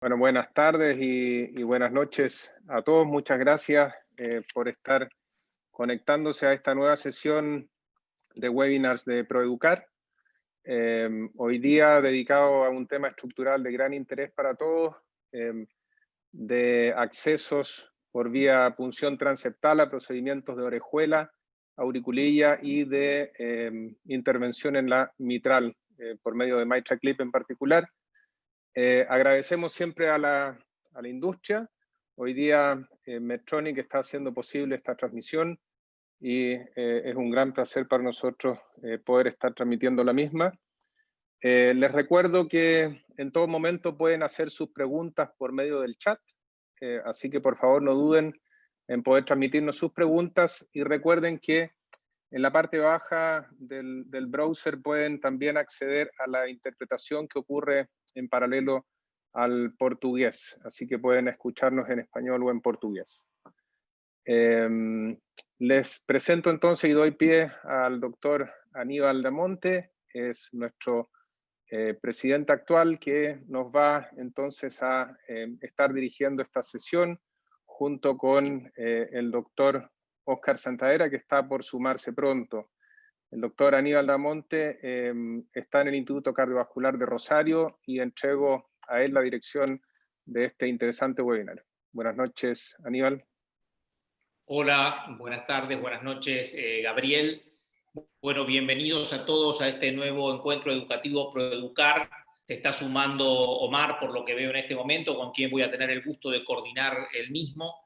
Bueno, buenas tardes y buenas noches a todos. Muchas gracias por estar conectándose a esta nueva sesión de webinars de ProEducar. Hoy día dedicado a un tema estructural de gran interés para todos, de accesos por vía punción transeptal a procedimientos de orejuela, auriculilla y de intervención en la mitral por medio de MitraClip en particular. Agradecemos siempre a la industria. Hoy día Medtronic está haciendo posible esta transmisión y es un gran placer para nosotros poder estar transmitiendo la misma. Les recuerdo que en todo momento pueden hacer sus preguntas por medio del chat, así que por favor no duden en poder transmitirnos sus preguntas y recuerden que en la parte baja del browser pueden también acceder a la interpretación que ocurre en paralelo al portugués, así que pueden escucharnos en español o en portugués. Les presento entonces y doy pie al doctor Aníbal Damonte, es nuestro presidente actual, que nos va entonces a estar dirigiendo esta sesión junto con el doctor Óscar Santaera, que está por sumarse pronto. El doctor Aníbal Damonte está en el Instituto Cardiovascular de Rosario y entrego a él la dirección de este interesante webinar. Buenas noches, Aníbal. Hola, buenas tardes, buenas noches, Gabriel. Bueno, bienvenidos a todos a este nuevo encuentro educativo ProEducar. Te está sumando Omar, por lo que veo en este momento, con quien voy a tener el gusto de coordinar el mismo.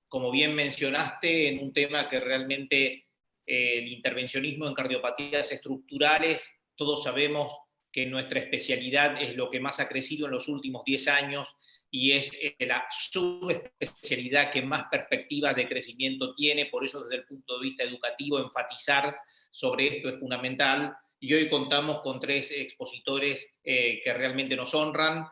Como bien mencionaste, en un tema que realmente el intervencionismo en cardiopatías estructurales, todos sabemos que nuestra especialidad es lo que más ha crecido en los últimos 10 años y es la subespecialidad que más perspectivas de crecimiento tiene. Por eso, desde el punto de vista educativo, enfatizar sobre esto es fundamental. Y hoy contamos con 3 expositores que realmente nos honran.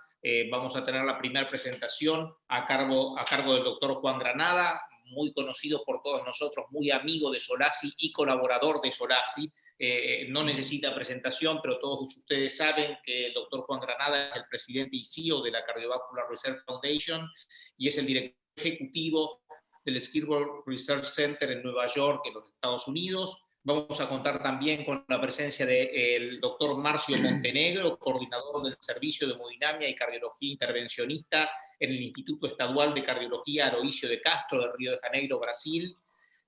Vamos a tener la primera presentación a cargo del doctor Juan Granada, muy conocido por todos nosotros, muy amigo de Solasi y colaborador de Solasi. No necesita presentación, pero todos ustedes saben que el doctor Juan Granada es el presidente y CEO de la Cardiovascular Research Foundation y es el director ejecutivo del Skirball Research Center en Nueva York, en los Estados Unidos. Vamos a contar también con la presencia del doctor Marcio Montenegro, coordinador del Servicio de Hemodinamia y Cardiología Intervencionista en el Instituto Estadual de Cardiología Aloísio de Castro de Río de Janeiro, Brasil,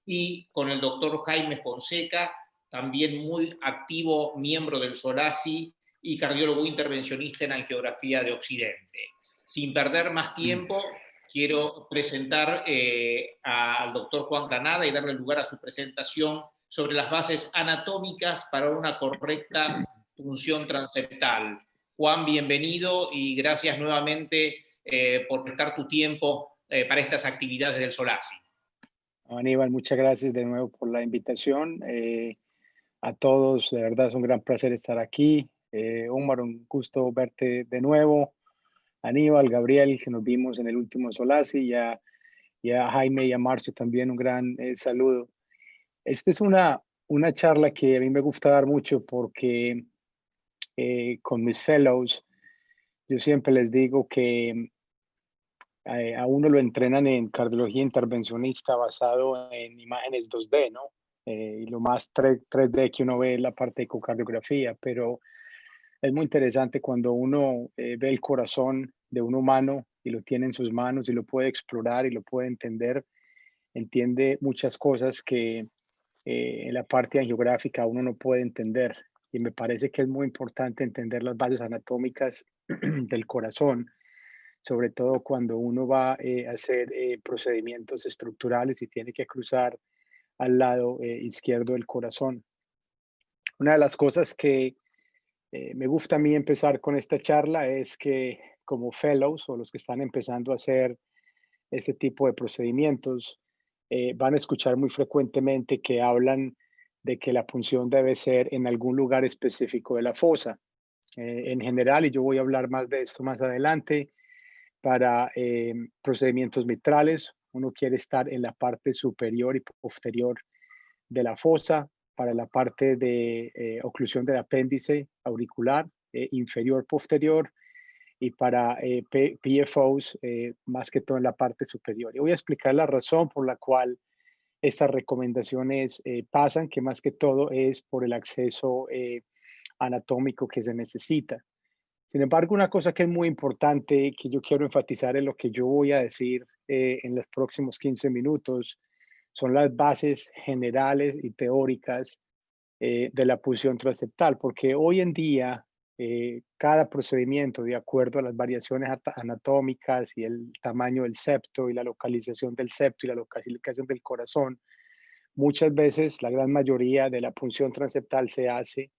y con el doctor Jaime Fonseca, también muy activo miembro del SOLASI y cardiólogo intervencionista en angiografía de Occidente. Sin perder más tiempo, quiero presentar al doctor Juan Granada y darle lugar a su presentación sobre las bases anatómicas para una correcta punción transeptal. Juan, bienvenido y gracias nuevamente por prestar tu tiempo para estas actividades del SOLASI. Aníbal, muchas gracias de nuevo por la invitación. A todos, de verdad es un gran placer estar aquí. Omar, un gusto verte de nuevo. Aníbal, Gabriel, que nos vimos en el último Solasi, y a Jaime y a Marcio también un gran saludo. Esta es una charla que a mí me gusta dar mucho porque con mis fellows yo siempre les digo que a uno lo entrenan en cardiología intervencionista basado en imágenes 2D, ¿no? Y lo más 3D que uno ve es la parte de ecocardiografía, pero es muy interesante cuando uno ve el corazón de un humano y lo tiene en sus manos y lo puede explorar y lo puede entender, entiende muchas cosas que en la parte angiográfica uno no puede entender. Y me parece que es muy importante entender las bases anatómicas del corazón, sobre todo cuando uno va a hacer procedimientos estructurales y tiene que cruzar al lado izquierdo del corazón. Una de las cosas que me gusta a mí empezar con esta charla es que como fellows o los que están empezando a hacer este tipo de procedimientos van a escuchar muy frecuentemente que hablan de que la punción debe ser en algún lugar específico de la fosa. En general, y yo voy a hablar más de esto más adelante, para procedimientos mitrales, uno quiere estar en la parte superior y posterior de la fosa. Para la parte de oclusión del apéndice auricular, inferior posterior, y para PFOs, más que todo en la parte superior. Y voy a explicar la razón por la cual estas recomendaciones pasan, que más que todo es por el acceso anatómico que se necesita. Sin embargo, una cosa que es muy importante, que yo quiero enfatizar en lo que yo voy a decir en los próximos 15 minutos, son las bases generales y teóricas de la punción transeptal, porque hoy en día cada procedimiento, de acuerdo a las variaciones anatómicas y el tamaño del septo y la localización del septo y la localización del corazón, muchas veces, la gran mayoría de la punción transeptal se hace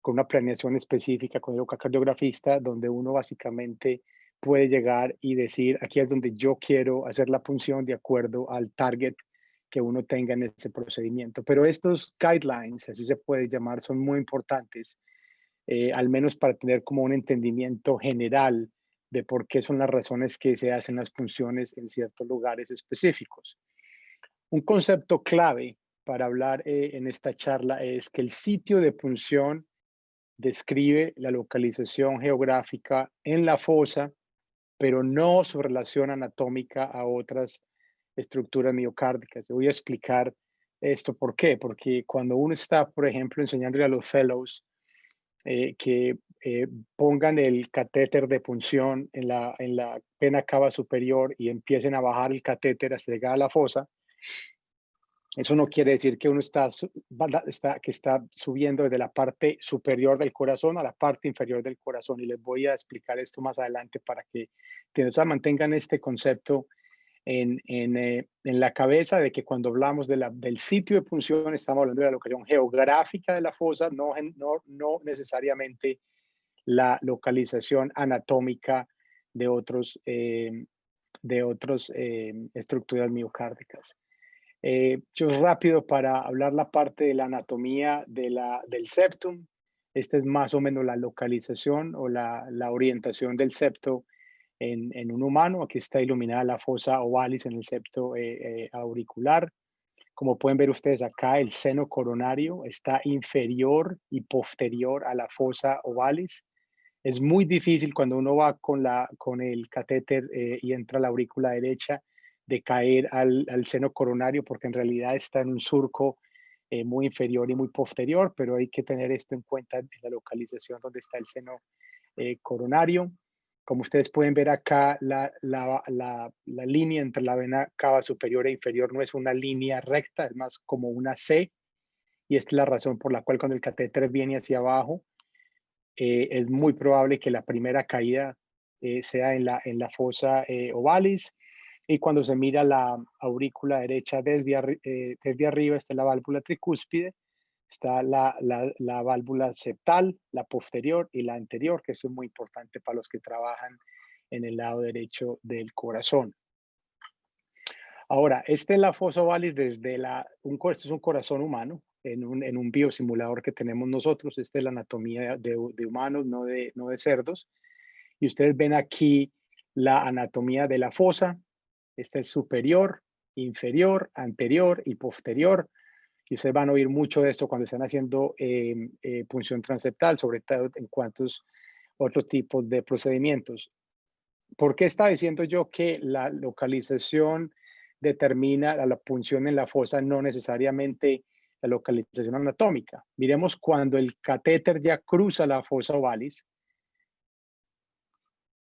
con una planeación específica con el ecocardiografista, donde uno básicamente puede llegar y decir, aquí es donde yo quiero hacer la punción de acuerdo al target que uno tenga en ese procedimiento. Pero estos guidelines, así se puede llamar, son muy importantes, al menos para tener como un entendimiento general de por qué son las razones que se hacen las punciones en ciertos lugares específicos. Un concepto clave para hablar en esta charla es que el sitio de punción describe la localización geográfica en la fosa, pero no su relación anatómica a otras estructuras miocárdicas. Voy a explicar esto por qué. Porque cuando uno está, por ejemplo, enseñándole a los fellows que pongan el catéter de punción en la vena cava superior y empiecen a bajar el catéter hasta llegar a la fosa, eso no quiere decir que uno está subiendo desde la parte superior del corazón a la parte inferior del corazón. Y les voy a explicar esto más adelante para que mantengan este concepto en la cabeza, de que cuando hablamos del sitio de punción estamos hablando de la localización geográfica de la fosa, no necesariamente la localización anatómica de otros estructuras miocárdicas. Yo rápido para hablar la parte de la anatomía del septum. Esta es más o menos la localización o la orientación del septo en un humano. Aquí está iluminada la fosa ovalis en el septo auricular. Como pueden ver ustedes acá, el seno coronario está inferior y posterior a la fosa ovalis. Es muy difícil cuando uno va con el catéter y entra a la aurícula derecha de caer al seno coronario, porque en realidad está en un surco muy inferior y muy posterior, pero hay que tener esto en cuenta en la localización donde está el seno coronario. Como ustedes pueden ver acá, la línea entre la vena cava superior e inferior no es una línea recta, es más como una C, y esta es la razón por la cual cuando el catéter viene hacia abajo, es muy probable que la primera caída sea en la fosa ovalis, y cuando se mira la aurícula derecha desde arriba está la válvula tricúspide, está la válvula septal, la posterior y la anterior, que eso es muy importante para los que trabajan en el lado derecho del corazón. Ahora, esta es la fosa ovalis desde este es un corazón humano en un biosimulador que tenemos nosotros. Esta es la anatomía de humanos, no de cerdos. Y ustedes ven aquí la anatomía de la fosa. Esta es superior, inferior, anterior y posterior. Y ustedes van a oír mucho de esto cuando están haciendo punción transeptal, sobre todo en cuantos otros tipos de procedimientos. ¿Por qué estaba diciendo yo que la localización determina la punción en la fosa, no necesariamente la localización anatómica? Miremos cuando el catéter ya cruza la fosa ovalis.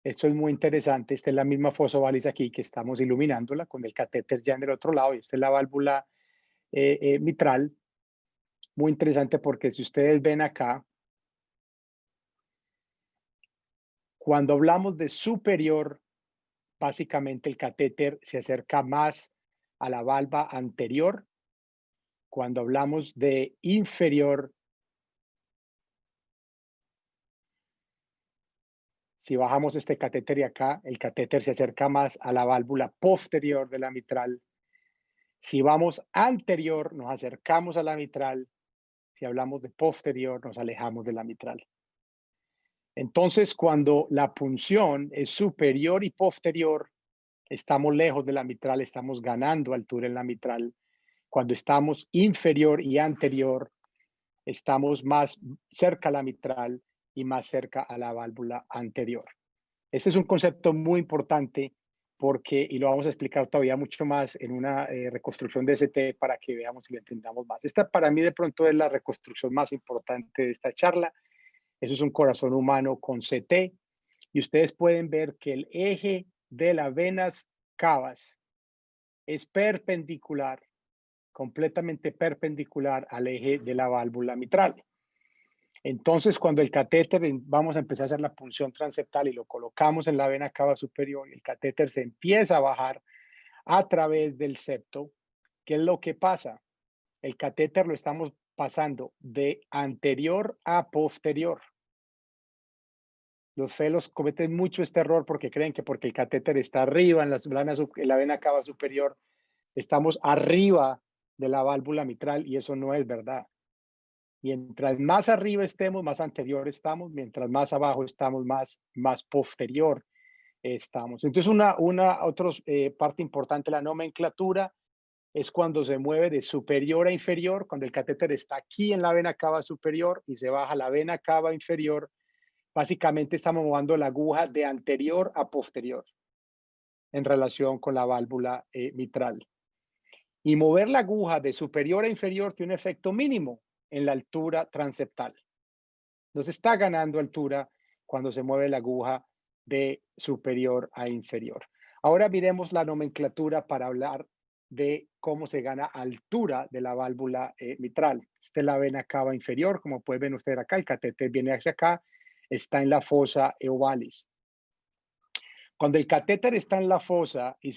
Esto es muy interesante. Esta es la misma fosa ovalis aquí que estamos iluminándola con el catéter ya en el otro lado. Y esta es la válvula mitral. Muy interesante porque si ustedes ven acá, cuando hablamos de superior, básicamente el catéter se acerca más a la valva anterior. Cuando hablamos de inferior, si bajamos este catéter y acá, el catéter se acerca más a la válvula posterior de la mitral. Si vamos anterior, nos acercamos a la mitral. Si hablamos de posterior, nos alejamos de la mitral. Entonces, cuando la punción es superior y posterior, estamos lejos de la mitral, estamos ganando altura en la mitral. Cuando estamos inferior y anterior, estamos más cerca a la mitral y más cerca a la válvula anterior. Este es un concepto muy importante porque, y lo vamos a explicar todavía mucho más en una reconstrucción de ST para que veamos y lo entendamos más. Esta para mí de pronto es la reconstrucción más importante de esta charla. Eso es un corazón humano con CT y ustedes pueden ver que el eje de las venas cavas es perpendicular, completamente perpendicular al eje de la válvula mitral. Entonces, cuando el catéter, vamos a empezar a hacer la punción transeptal y lo colocamos en la vena cava superior y el catéter se empieza a bajar a través del septo, ¿qué es lo que pasa? El catéter lo estamos pasando de anterior a posterior. Los felos cometen mucho este error porque creen que porque el catéter está arriba en la vena cava superior, estamos arriba de la válvula mitral y eso no es verdad. Mientras más arriba estemos, más anterior estamos, mientras más abajo estamos, más posterior estamos. Entonces, otra parte importante de la nomenclatura es cuando se mueve de superior a inferior, cuando el catéter está aquí en la vena cava superior y se baja la vena cava inferior, básicamente estamos moviendo la aguja de anterior a posterior en relación con la válvula mitral. Y mover la aguja de superior a inferior tiene un efecto mínimo en la altura transeptal. Nos está ganando altura cuando se mueve la aguja de superior a inferior. Ahora miremos la nomenclatura para hablar de cómo se gana altura de la válvula mitral. Esta es la vena cava inferior, como pueden ver ustedes acá, el catéter viene hacia acá, está en la fosa ovalis. Cuando el catéter está en la fosa y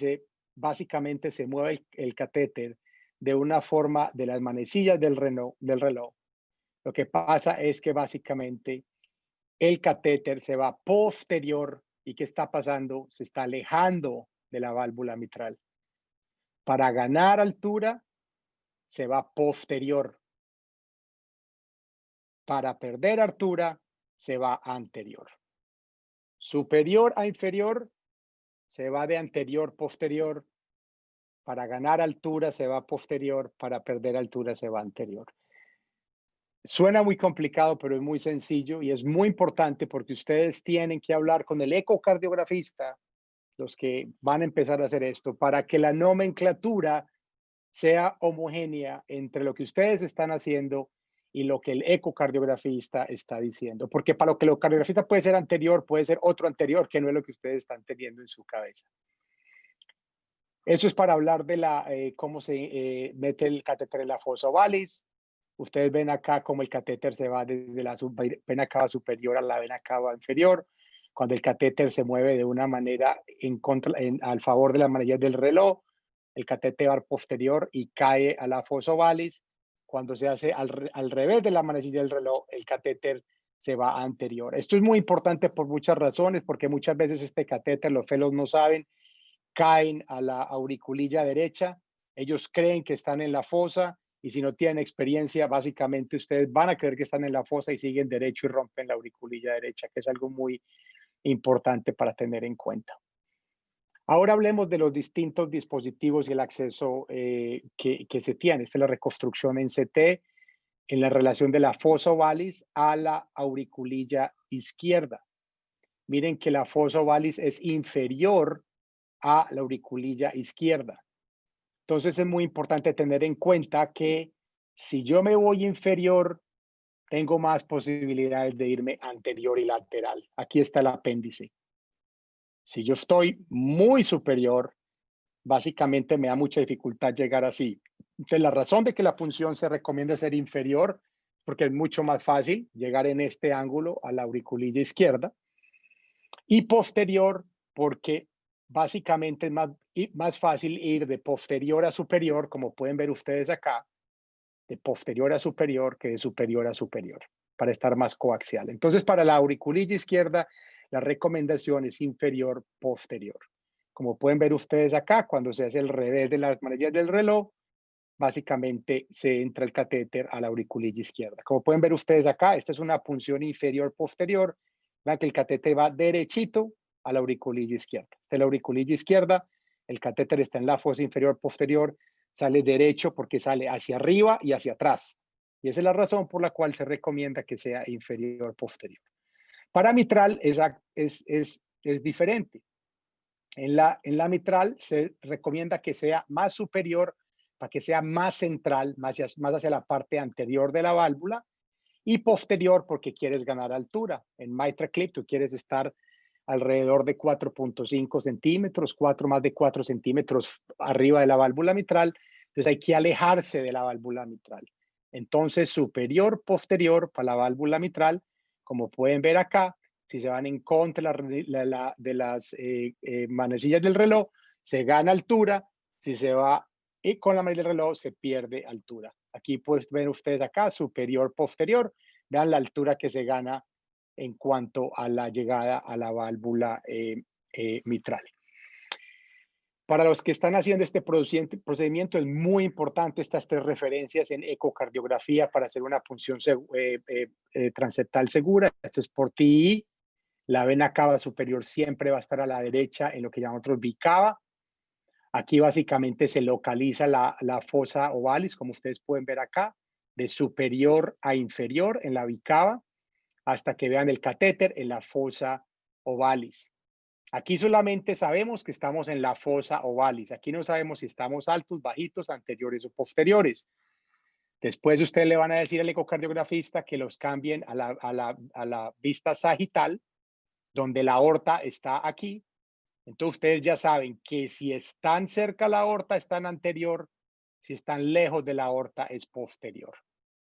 básicamente se mueve el catéter de una forma de las manecillas del reloj, lo que pasa es que básicamente el catéter se va posterior. ¿Y qué está pasando? Se está alejando de la válvula mitral. Para ganar altura, se va posterior. Para perder altura, se va anterior. Superior a inferior, se va de anterior posterior. Para ganar altura, se va posterior. Para perder altura, se va anterior. Suena muy complicado, pero es muy sencillo y es muy importante porque ustedes tienen que hablar con el ecocardiografista, los que van a empezar a hacer esto, para que la nomenclatura sea homogénea entre lo que ustedes están haciendo y lo que el ecocardiografista está diciendo. Porque para lo que el ecocardiografista puede ser anterior, puede ser otro anterior, que no es lo que ustedes están teniendo en su cabeza. Eso es para hablar de cómo se mete el catéter en la fosa ovalis. Ustedes ven acá cómo el catéter se va desde la vena cava superior a la vena cava inferior. Cuando el catéter se mueve de una manera al favor de la manilla del reloj, el catéter va posterior y cae a la fosa ovalis. Cuando se hace al revés de la manilla del reloj, el catéter se va anterior. Esto es muy importante por muchas razones, porque muchas veces este catéter, los felos no saben, caen a la auriculilla derecha. Ellos creen que están en la fosa y si no tienen experiencia, básicamente ustedes van a creer que están en la fosa y siguen derecho y rompen la auriculilla derecha, que es algo muy importante para tener en cuenta. Ahora hablemos de los distintos dispositivos y el acceso que se tiene. Esta es la reconstrucción en CT en la relación de la fosa ovalis a la auriculilla izquierda. Miren que la fosa ovalis es inferior a la auriculilla izquierda. Entonces es muy importante tener en cuenta que si yo me voy inferior, tengo más posibilidades de irme anterior y lateral. Aquí está el apéndice. Si yo estoy muy superior, básicamente me da mucha dificultad llegar así. Entonces la razón de que la punción se recomienda ser inferior, porque es mucho más fácil llegar en este ángulo a la auriculilla izquierda, y posterior, porque básicamente es más fácil ir de posterior a superior, como pueden ver ustedes acá, de posterior a superior que de superior a superior, para estar más coaxial. Entonces, para la auriculilla izquierda, la recomendación es inferior posterior. Como pueden ver ustedes acá, cuando se hace el revés de las manillas del reloj, básicamente se entra el catéter a la auriculilla izquierda. Como pueden ver ustedes acá, esta es una punción inferior posterior. Vean que el catéter va derechito a la auriculilla izquierda. Esta es la auriculilla izquierda, el catéter está en la fosa inferior posterior, sale derecho porque sale hacia arriba y hacia atrás. Y esa es la razón por la cual se recomienda que sea inferior posterior. Para mitral es es diferente. En la mitral se recomienda que sea más superior para que sea más central, más hacia la parte anterior de la válvula, y posterior porque quieres ganar altura. En MitraClip tú quieres estar alrededor de 4.5 centímetros, más de 4 centímetros arriba de la válvula mitral. Entonces hay que alejarse de la válvula mitral. Entonces superior, posterior para la válvula mitral, como pueden ver acá, si se van en contra de las manecillas del reloj, se gana altura. Si se va con la manecilla del reloj, se pierde altura. Aquí pues ven ustedes acá, superior, posterior. Vean la altura que se gana en cuanto a la llegada a la válvula mitral. Para los que están haciendo este procedimiento es muy importante estas 3 referencias en ecocardiografía para hacer una punción transeptal segura. Esto es por TI. La vena cava superior siempre va a estar a la derecha en lo que llamamos bicava. Aquí básicamente se localiza la fosa ovalis, como ustedes pueden ver acá, de superior a inferior en la bicava, hasta que vean el catéter en la fosa ovalis. Aquí solamente sabemos que estamos en la fosa ovalis. Aquí no sabemos si estamos altos, bajitos, anteriores o posteriores. Después ustedes le van a decir al ecocardiografista que los cambien a la vista sagital, donde la aorta está aquí. Entonces ustedes ya saben que si están cerca de la aorta, están anterior. Si están lejos de la aorta, es posterior.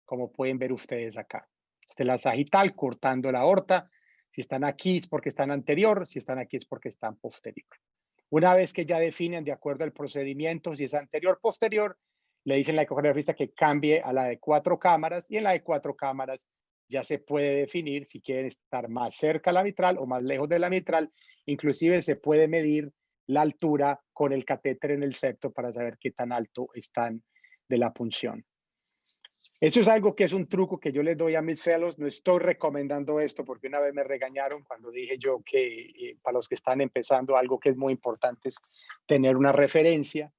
Como pueden ver ustedes acá. Esta es la sagital cortando la aorta. Si están aquí es porque están anterior. Si están aquí es porque están posterior. Una vez que ya definen de acuerdo al procedimiento, si es anterior o posterior, le dicen al ecocardiografista que cambie a la de 4 cámaras, y en la de 4 cámaras ya se puede definir si quieren estar más cerca de la mitral o más lejos de la mitral. Inclusive se puede medir la altura con el catéter en el septo para saber qué tan alto están de la punción. Eso es algo que es un truco que yo les doy a mis fellows. No estoy recomendando esto porque una vez me regañaron cuando dije yo que para los que están empezando, algo que es muy importante es tener una referencia.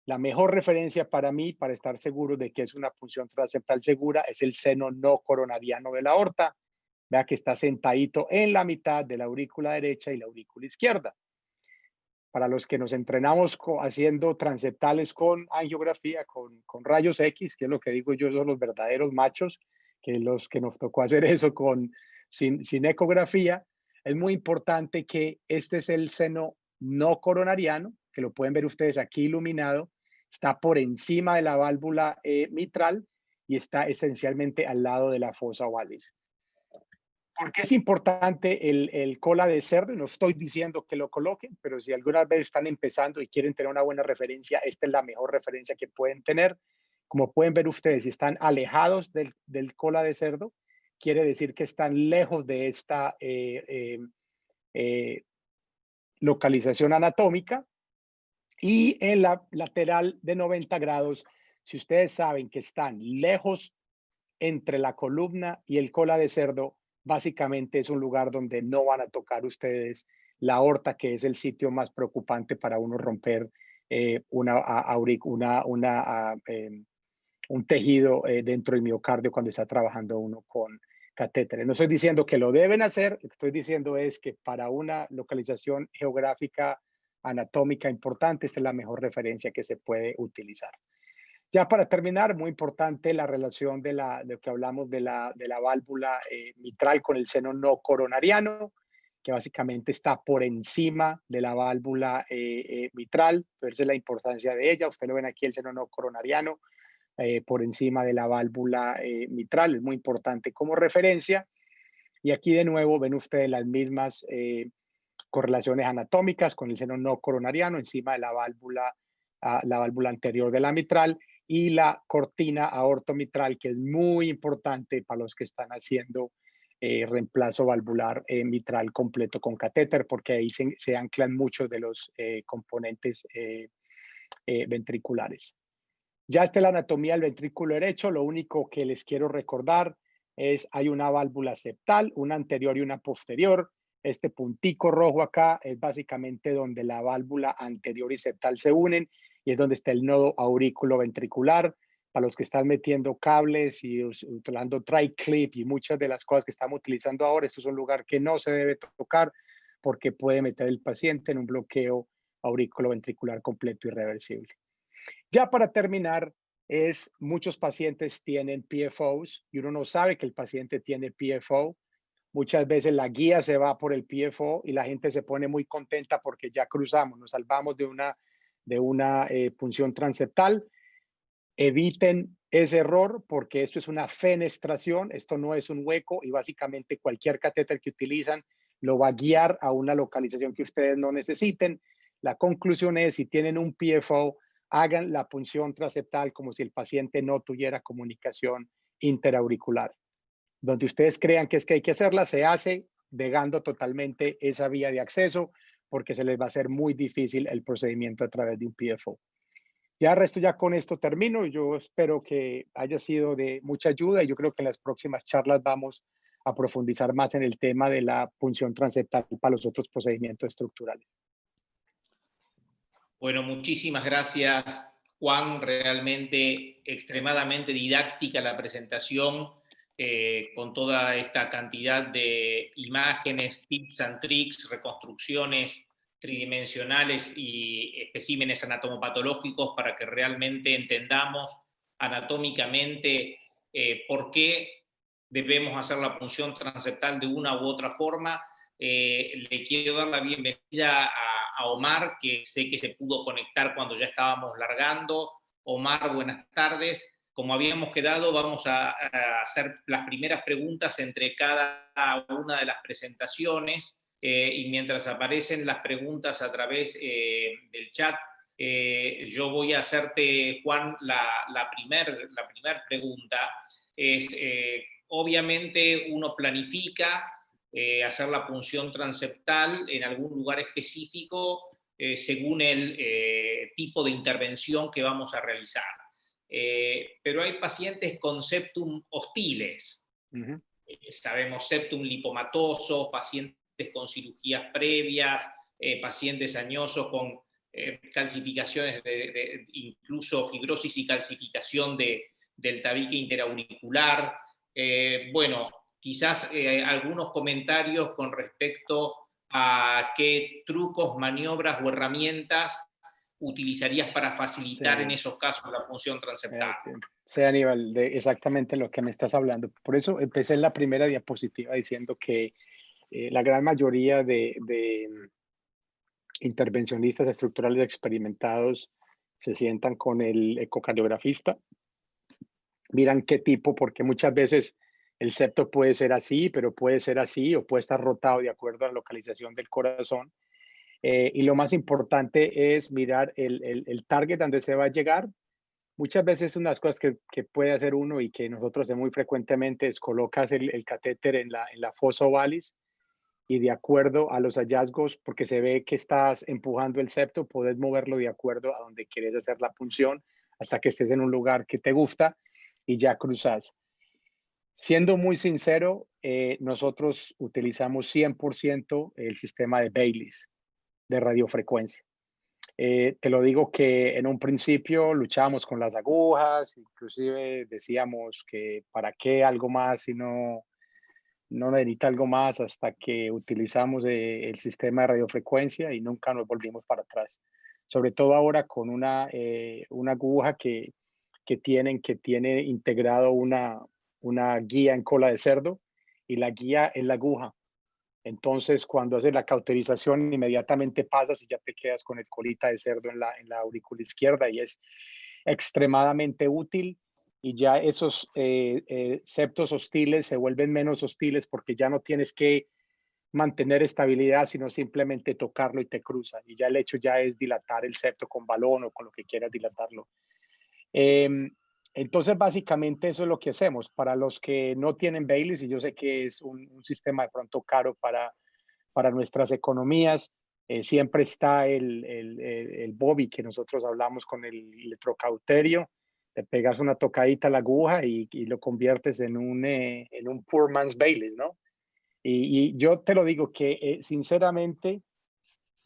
La mejor referencia para mí, para estar seguro de que es una punción transeptal segura, es el seno no coronariano de la aorta. Vea que está sentadito en la mitad de la aurícula derecha y la aurícula izquierda. Para los que nos entrenamos haciendo transeptales con angiografía, con rayos X, que es lo que digo yo, son los verdaderos machos, que los que nos tocó hacer eso sin ecografía, es muy importante que este es el seno no coronariano, que lo pueden ver ustedes aquí iluminado, está por encima de la válvula mitral y está esencialmente al lado de la fosa ovalis. ¿Por qué es importante el cola de cerdo? No estoy diciendo que lo coloquen, pero si alguna vez están empezando y quieren tener una buena referencia, esta es la mejor referencia que pueden tener. Como pueden ver ustedes, si están alejados del cola de cerdo, quiere decir que están lejos de esta localización anatómica. Y en la lateral de 90 grados, si ustedes saben que están lejos entre la columna y el cola de cerdo, básicamente es un lugar donde no van a tocar ustedes la aorta, que es el sitio más preocupante para uno romper un tejido dentro del miocardio cuando está trabajando uno con catéteres. No estoy diciendo que lo deben hacer, lo que estoy diciendo es que para una localización geográfica anatómica importante, esta es la mejor referencia que se puede utilizar. Ya para terminar, muy importante la relación de lo que hablamos de la válvula mitral con el seno no coronariano, que básicamente está por encima de la válvula mitral. Verse la importancia de ella. Ustedes lo ven aquí, el seno no coronariano por encima de la válvula mitral. Es muy importante como referencia. Y aquí de nuevo ven ustedes las mismas correlaciones anatómicas con el seno no coronariano encima de la válvula anterior de la mitral, y la cortina aortomitral, que es muy importante para los que están haciendo reemplazo valvular mitral completo con catéter, porque ahí se anclan muchos de los componentes ventriculares. Ya está la anatomía del ventrículo derecho. Lo único que les quiero recordar es hay una válvula septal, una anterior y una posterior. Este puntico rojo acá es básicamente donde la válvula anterior y septal se unen y es donde está el nodo aurículo-ventricular. Para los que están metiendo cables y utilizando TriClip y muchas de las cosas que estamos utilizando ahora, esto es un lugar que no se debe tocar porque puede meter el paciente en un bloqueo auriculoventricular completo irreversible. Ya para terminar, muchos pacientes tienen PFOs y uno no sabe que el paciente tiene PFO. Muchas veces la guía se va por el PFO y la gente se pone muy contenta porque ya cruzamos, nos salvamos de una punción transeptal. Eviten ese error porque esto es una fenestración, esto no es un hueco y básicamente cualquier catéter que utilizan lo va a guiar a una localización que ustedes no necesiten. La conclusión es, si tienen un PFO, hagan la punción transeptal como si el paciente no tuviera comunicación interauricular. Donde ustedes crean que es que hay que hacerla, se hace negando totalmente esa vía de acceso porque se les va a hacer muy difícil el procedimiento a través de un PFO. Ya resto, ya con esto termino. Yo espero que haya sido de mucha ayuda y yo creo que en las próximas charlas vamos a profundizar más en el tema de la punción transeptal para los otros procedimientos estructurales. Bueno, muchísimas gracias, Juan. Realmente extremadamente didáctica la presentación, con toda esta cantidad de imágenes, tips and tricks, reconstrucciones tridimensionales y especímenes anatomopatológicos para que realmente entendamos anatómicamente por qué debemos hacer la punción transeptal de una u otra forma. Le quiero dar la bienvenida a Omar, que sé que se pudo conectar cuando ya estábamos largando. Omar, buenas tardes. Como habíamos quedado, vamos a hacer las primeras preguntas entre cada una de las presentaciones, y mientras aparecen las preguntas a través del chat, yo voy a hacerte, Juan, la primer pregunta. Obviamente uno planifica hacer la punción transeptal en algún lugar específico según el tipo de intervención que vamos a realizar. Pero hay pacientes con septum hostiles. Sabemos septum lipomatoso, pacientes con cirugías previas, pacientes añosos con calcificaciones, incluso fibrosis y calcificación del tabique interauricular. Bueno, quizás algunos comentarios con respecto a qué trucos, maniobras o herramientas utilizarías para facilitar en esos casos la punción transeptal. Sí, Aníbal, de exactamente lo que me estás hablando. Por eso empecé en la primera diapositiva diciendo que la gran mayoría de intervencionistas estructurales experimentados se sientan con el ecocardiografista, miran qué tipo, porque muchas veces el septo puede ser así, pero puede ser así o puede estar rotado de acuerdo a la localización del corazón. Y lo más importante es mirar el target donde se va a llegar. Muchas veces unas cosas que puede hacer uno y que nosotros hacemos muy frecuentemente es colocas el catéter en la fosa ovalis y de acuerdo a los hallazgos, porque se ve que estás empujando el septo, puedes moverlo de acuerdo a donde quieres hacer la punción hasta que estés en un lugar que te gusta y ya cruzas. Siendo muy sincero, nosotros utilizamos 100% el sistema de Baylis de radiofrecuencia. Te lo digo que en un principio luchábamos con las agujas, inclusive decíamos que para qué algo más si no necesita algo más, hasta que utilizamos el sistema de radiofrecuencia y nunca nos volvimos para atrás. Sobre todo ahora con una aguja que tiene integrado una guía en cola de cerdo y la guía es la aguja. Entonces, cuando haces la cauterización, inmediatamente pasas y ya te quedas con el colita de cerdo en la aurícula izquierda y es extremadamente útil. Y ya esos septos hostiles se vuelven menos hostiles porque ya no tienes que mantener estabilidad, sino simplemente tocarlo y te cruzan. Y ya el hecho ya es dilatar el septo con balón o con lo que quieras dilatarlo. Entonces, básicamente eso es lo que hacemos. Para los que no tienen Baylis, y yo sé que es un sistema de pronto caro para nuestras economías, siempre está el Bobby, que nosotros hablamos con el electrocauterio. Te pegas una tocadita a la aguja y lo conviertes en un poor man's Baylis, ¿no? Y yo te lo digo que, sinceramente,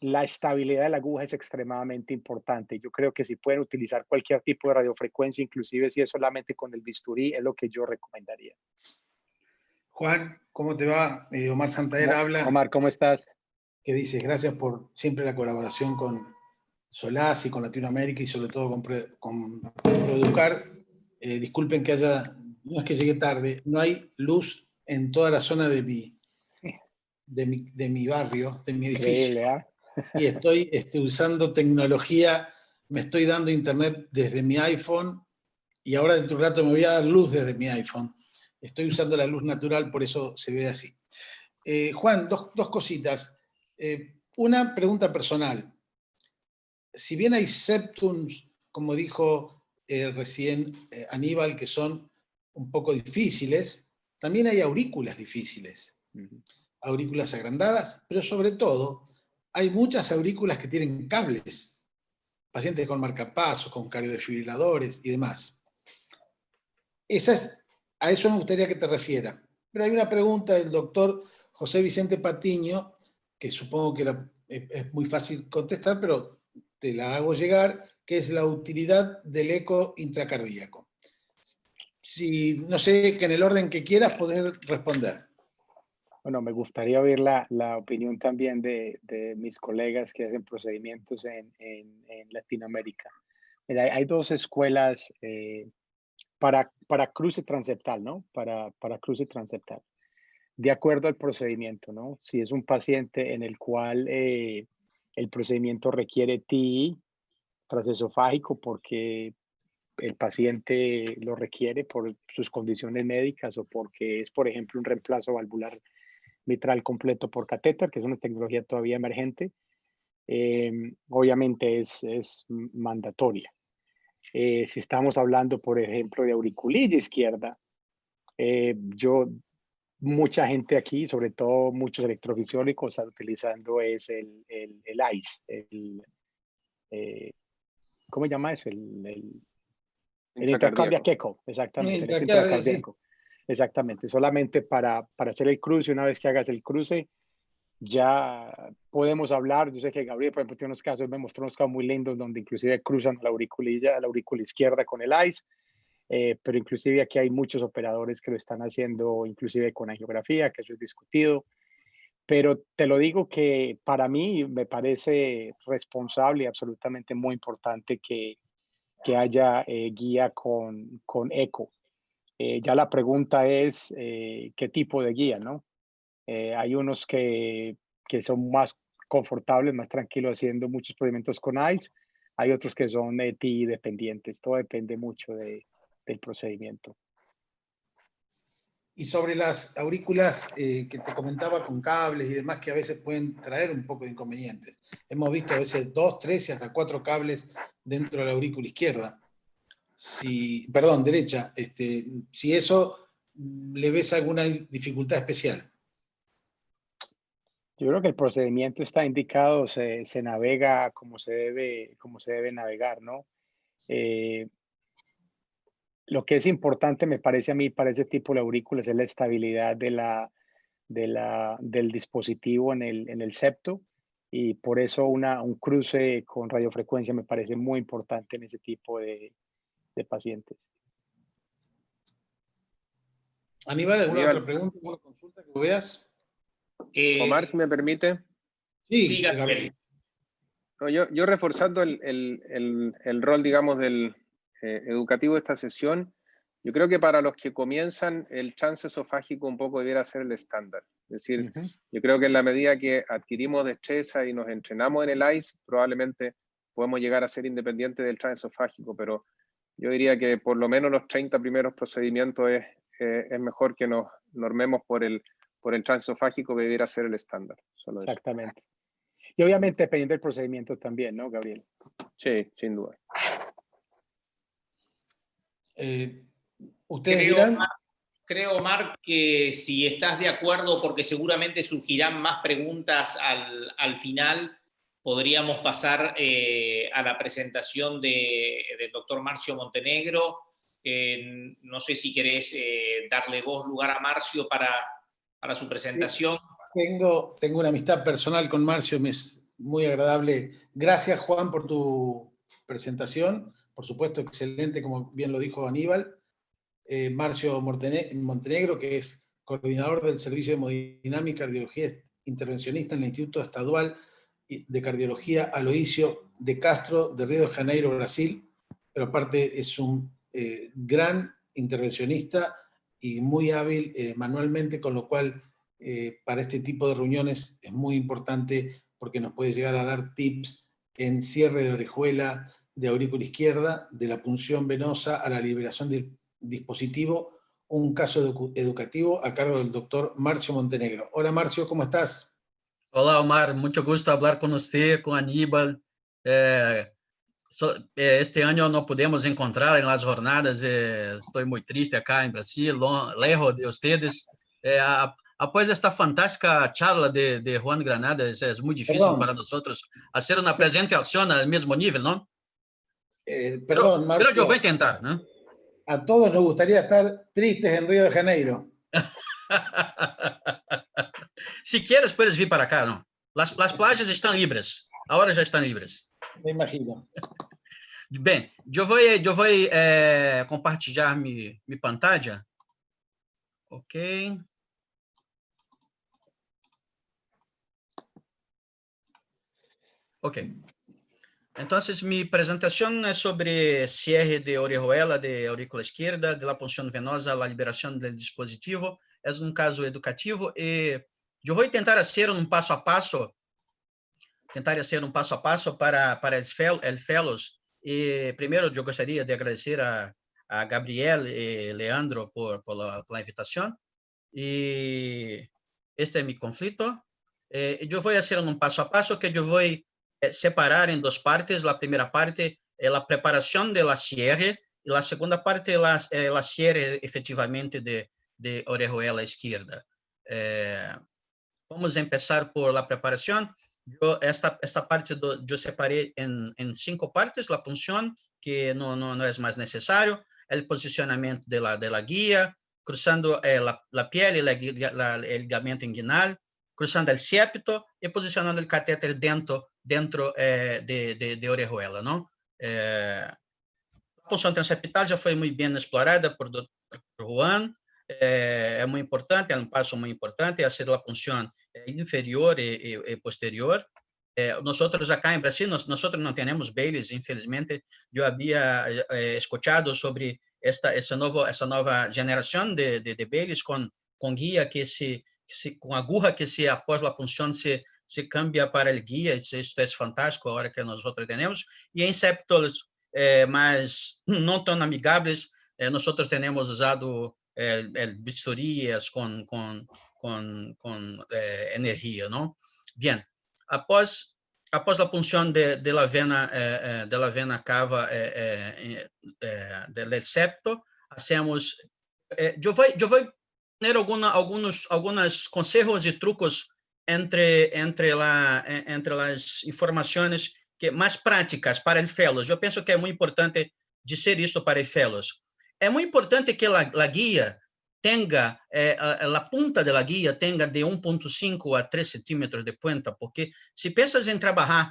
la estabilidad de la aguja es extremadamente importante. Yo creo que si pueden utilizar cualquier tipo de radiofrecuencia, inclusive si es solamente con el bisturí, es lo que yo recomendaría. Juan, ¿cómo te va? Omar Santander habla. Omar, ¿cómo estás? que dices, gracias por siempre la colaboración con Solaz y con Latinoamérica y sobre todo con Proeducar. Disculpen que no es que llegue tarde, no hay luz en toda la zona de mi barrio, de mi edificio. Increíble, ¿ah? Y estoy usando tecnología, me estoy dando internet desde mi iPhone y ahora dentro de un rato me voy a dar luz desde mi iPhone. Estoy usando la luz natural, por eso se ve así. Juan, dos cositas. Una pregunta personal. Si bien hay septums, como dijo recién Aníbal, que son un poco difíciles, también hay aurículas difíciles. Aurículas agrandadas, pero sobre todo hay muchas aurículas que tienen cables, pacientes con marcapasos, con cardiodesfibriladores y demás. A eso me gustaría que te refiera. Pero hay una pregunta del doctor José Vicente Patiño, que supongo que es muy fácil contestar, pero te la hago llegar, que es la utilidad del eco intracardíaco. No sé, que en el orden que quieras poder responder. Bueno, me gustaría oír la opinión también de mis colegas que hacen procedimientos en Latinoamérica. Mira, hay dos escuelas para cruce transeptal, ¿no? Para cruce transeptal. De acuerdo al procedimiento, ¿no? Si es un paciente en el cual el procedimiento requiere TI transesofágico porque el paciente lo requiere por sus condiciones médicas o porque es, por ejemplo, un reemplazo valvular mitral completo por catéter, que es una tecnología todavía emergente, obviamente es mandatoria. Si estamos hablando, por ejemplo, de auriculilla izquierda, mucha gente aquí, sobre todo muchos electrofisiólogos, están utilizando el ICE, ¿cómo se llama eso? El intracardiac echo, exactamente, el intracardíaco. Exactamente, solamente para hacer el cruce. Una vez que hagas el cruce, ya podemos hablar. Yo sé que Gabriel, por ejemplo, tiene unos casos, me mostró unos casos muy lindos donde inclusive cruzan la aurícula izquierda con el ICE, pero inclusive aquí hay muchos operadores que lo están haciendo, inclusive con angiografía, que eso es discutido. Pero te lo digo que para mí me parece responsable y absolutamente muy importante que haya guía con eco. Ya la pregunta es qué tipo de guía, ¿no? Hay unos que son más confortables, más tranquilos haciendo muchos procedimientos con ICE. Hay otros que son TI dependientes. Todo depende mucho del procedimiento. Y sobre las aurículas que te comentaba con cables y demás, que a veces pueden traer un poco de inconvenientes. Hemos visto a veces 2, 3 y hasta 4 cables dentro de la aurícula izquierda. Derecha. Si eso le ves alguna dificultad especial. Yo creo que el procedimiento está indicado, se navega como se debe navegar, ¿no? Lo que es importante, me parece a mí, para ese tipo de aurículas es la estabilidad del dispositivo en el septo, y por eso un cruce con radiofrecuencia me parece muy importante en ese tipo de pacientes. Aníbal, ¿alguna otra pregunta, alguna consulta que veas? Omar, si me permite. Sí, Gabriel. No, yo reforzando el rol, digamos, del educativo de esta sesión, yo creo que para los que comienzan, el transesofágico un poco debiera ser el estándar. Es decir, yo creo que en la medida que adquirimos destreza y nos entrenamos en el ICE, probablemente podemos llegar a ser independientes del transesofágico, pero yo diría que por lo menos los 30 primeros procedimientos es mejor que nos normemos por el transesofágico, que debiera ser el estándar. Solo exactamente. Eso. Y obviamente dependiendo del procedimiento también, ¿no, Gabriel? Sí, sin duda. ¿Ustedes dirán? Creo, Omar, que si estás de acuerdo, porque seguramente surgirán más preguntas al final, podríamos pasar a la presentación del doctor Marcio Montenegro. No sé si querés darle lugar a Marcio para su presentación. Tengo una amistad personal con Marcio, me es muy agradable. Gracias, Juan, por tu presentación. Por supuesto, excelente, como bien lo dijo Aníbal. Marcio Montenegro, que es coordinador del Servicio de Hemodinámica, Cardiología intervencionista en el Instituto Estadual de Cardiología Aloísio de Castro de Río de Janeiro, Brasil, pero aparte es un gran intervencionista y muy hábil manualmente, con lo cual para este tipo de reuniones es muy importante porque nos puede llegar a dar tips en cierre de orejuela, de aurícula izquierda, de la punción venosa a la liberación del dispositivo, un caso educativo a cargo del doctor Marcio Montenegro. Hola Marcio, ¿cómo estás? Olá, Omar, muito gusto falar com você, com Aníbal. Este ano não podemos encontrar nas jornadas, estou muito triste acá em Brasil, lejos de vocês. Após esta fantástica charla de Juan Granada, é muito difícil para nós fazer uma apresentação ao mesmo nível, não? Perdón, Marcio. Pero eu vou tentar, ¿no? A todos nos gustaría estar tristes en Río de Janeiro. Se quieres, puedes vir para acá, não? As playas estão livres, agora já estão livres. Me imagino. Bem, eu vou compartilhar minha pantalla. Ok. Ok. Entonces, mi presentación es sobre cierre de orejuela de aurícula izquierda, de la punción venosa, la liberación del dispositivo. Es un caso educativo y yo voy a intentar hacer un paso a paso, para el Fellows. Y primero yo gustaría de agradecer a Gabriel y Leandro por la invitación. Y este es mi conflicto. Yo voy a hacer un paso a paso que yo voy separar en dos partes. La primera parte es la preparación de la cierre y la segunda parte es la cierre efectivamente de orejuela izquierda. Vamos a empezar por la preparación. Esta parte yo separé en 5 partes. La punción, que no es más necesario, el posicionamiento de la guía, cruzando la piel y el ligamento inguinal, cruzando el septo y posicionando el catéter dentro de orejuela, ¿no? La punción transeptal ya fue muy bien explorada por Dr. Juan. Es muy importante, es un paso muy importante hacer la punción inferior y posterior. Nosotros acá en Brasil, nosotros no tenemos Baylis, infelizmente. Yo había escuchado sobre esa nueva generación de Baylis con guía com agulha que após a punção se cambia para o guia. Isso é fantástico, a hora que nós temos. E em septos mas não tão amigáveis, nós temos usado bisturias com energia, não? Bien, após a punção de la vena cava do septo, hacemos. Eu vou tener algunos consejos y trucos entre las informaciones más prácticas para el Fellows. Yo pienso que es muy importante decir esto para el Fellows. Es muy importante que la guía tenga, la punta de la guía tenga de 1.5 a 3 centímetros de punta, porque si piensas en trabajar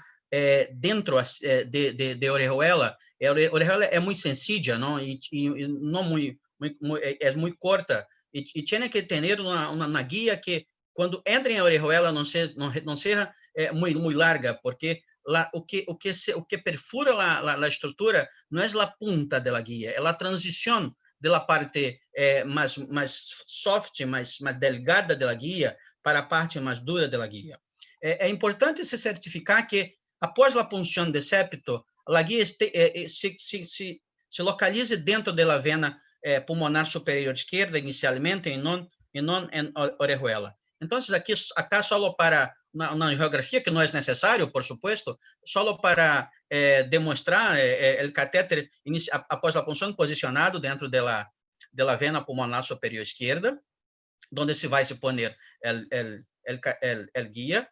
dentro de orejuela, a orejuela es muy sencilla, ¿no? Y no es muy corta. E tinha que ter uma guia que, quando entra em orejuela, não seja muito larga, porque o que perfura a estrutura não é a punta da guia, é a transição da parte mais soft, mais delgada da guia para a parte mais dura da guia. É importante se certificar que, após a punção de septo, a guia se localize dentro da vena pulmonar superior izquierda inicialmente y no en orejuela. Entonces, acá solo para una geografía que no es necesario, por supuesto, solo para demostrar el catéter após la punción posicionado dentro de la vena pulmonar superior izquierda, donde se va a poner el guía.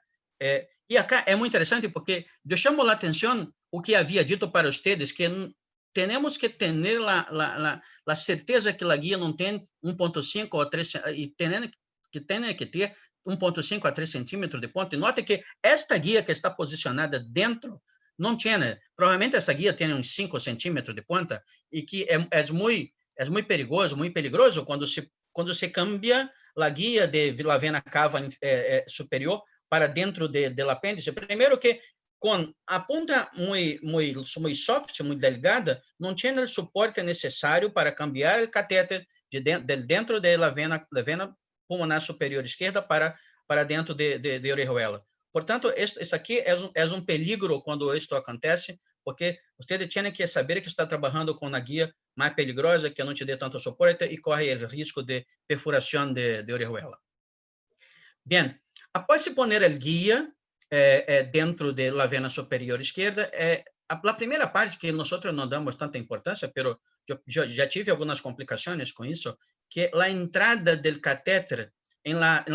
Y acá es muy interesante porque yo llamo la atención o que había dicho para ustedes, que tenemos que tener la certeza que la guía no tem 1.5 ou 3 e tem que ter 1.5 a 3 centímetros de ponta. E note que esta guia que está posicionada dentro não tem, provavelmente essa guia tem uns 5 centímetros de ponta e que é muito peligroso quando se cambia a guia de la vena cava superior para dentro del apéndice. Primero que con a punta muy soft, muy delgada, no tiene el soporte necesario para cambiar el catéter dentro de la vena pulmonar superior izquierda para dentro de orejuela. Portanto, esto aqui é um peligro quando isto acontece, porque você tem que saber que está trabalhando com uma guia mais peligrosa, que não te dê tanto suporte e corre o risco de perfuração de orejuela. Bem, após se poner el guia dentro de la vena superior izquierda, a primeira parte que nós não damos tanta importância, pero eu já tive algumas complicações com isso, que a entrada do catéter em la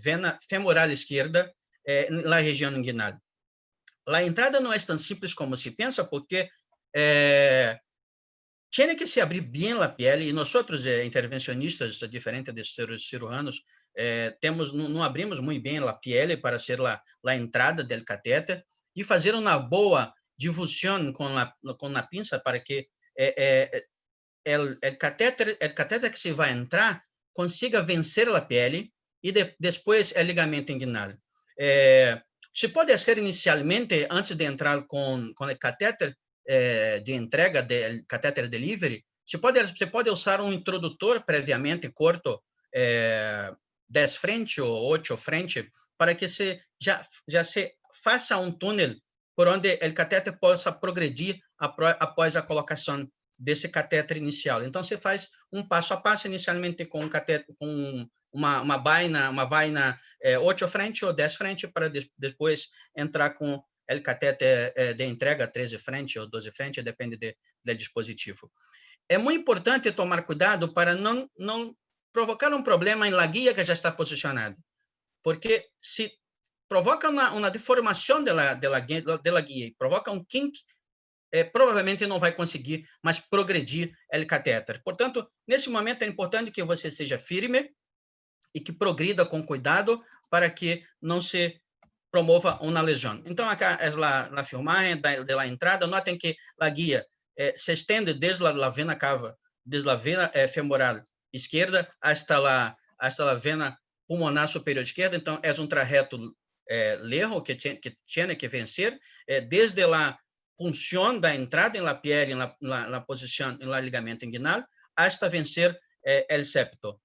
vena femoral izquierda, na região inguinal. A entrada não é tão simples como se pensa, porque tem que se abrir bem a pele, e nós, intervencionistas, diferente de cirujanos, não abrimos muito bem a pele para ser a entrada do catéter, e fazer uma boa difusão com a pinça para que o catéter que se vai entrar consiga vencer a pele e depois o ligamento inguinal. Se pode ser inicialmente, antes de entrar com o catéter de entrega, do catéter delivery, se pode usar um introdutor previamente corto, 10 frente ou 8 frente, para que já se faça um túnel por onde o catéter possa progredir após a colocação desse catéter inicial. Então, se faz um passo a passo, inicialmente com um catéter, com uma vaina 8 frente ou 10 frente, para depois entrar com o catéter de entrega 13 frente ou 12 frente, depende do dispositivo. É muito importante tomar cuidado para não provocar um problema na guia que já está posicionada, porque se provoca uma deformação da guia, provoca um kink, provavelmente não vai conseguir mais progredir o catéter. Portanto, nesse momento é importante que você seja firme e que progrida com cuidado para que não se promova uma lesão. Então, acá é a filmagem da entrada. Notem que a guia se estende desde a vena cava, desde a vena femoral esquerda hasta a vena pulmonar superior esquerda. Então, é um trajeto largo que tinha que vencer desde a punção da entrada na pele, na posição, no ligamento inguinal, hasta vencer o septo.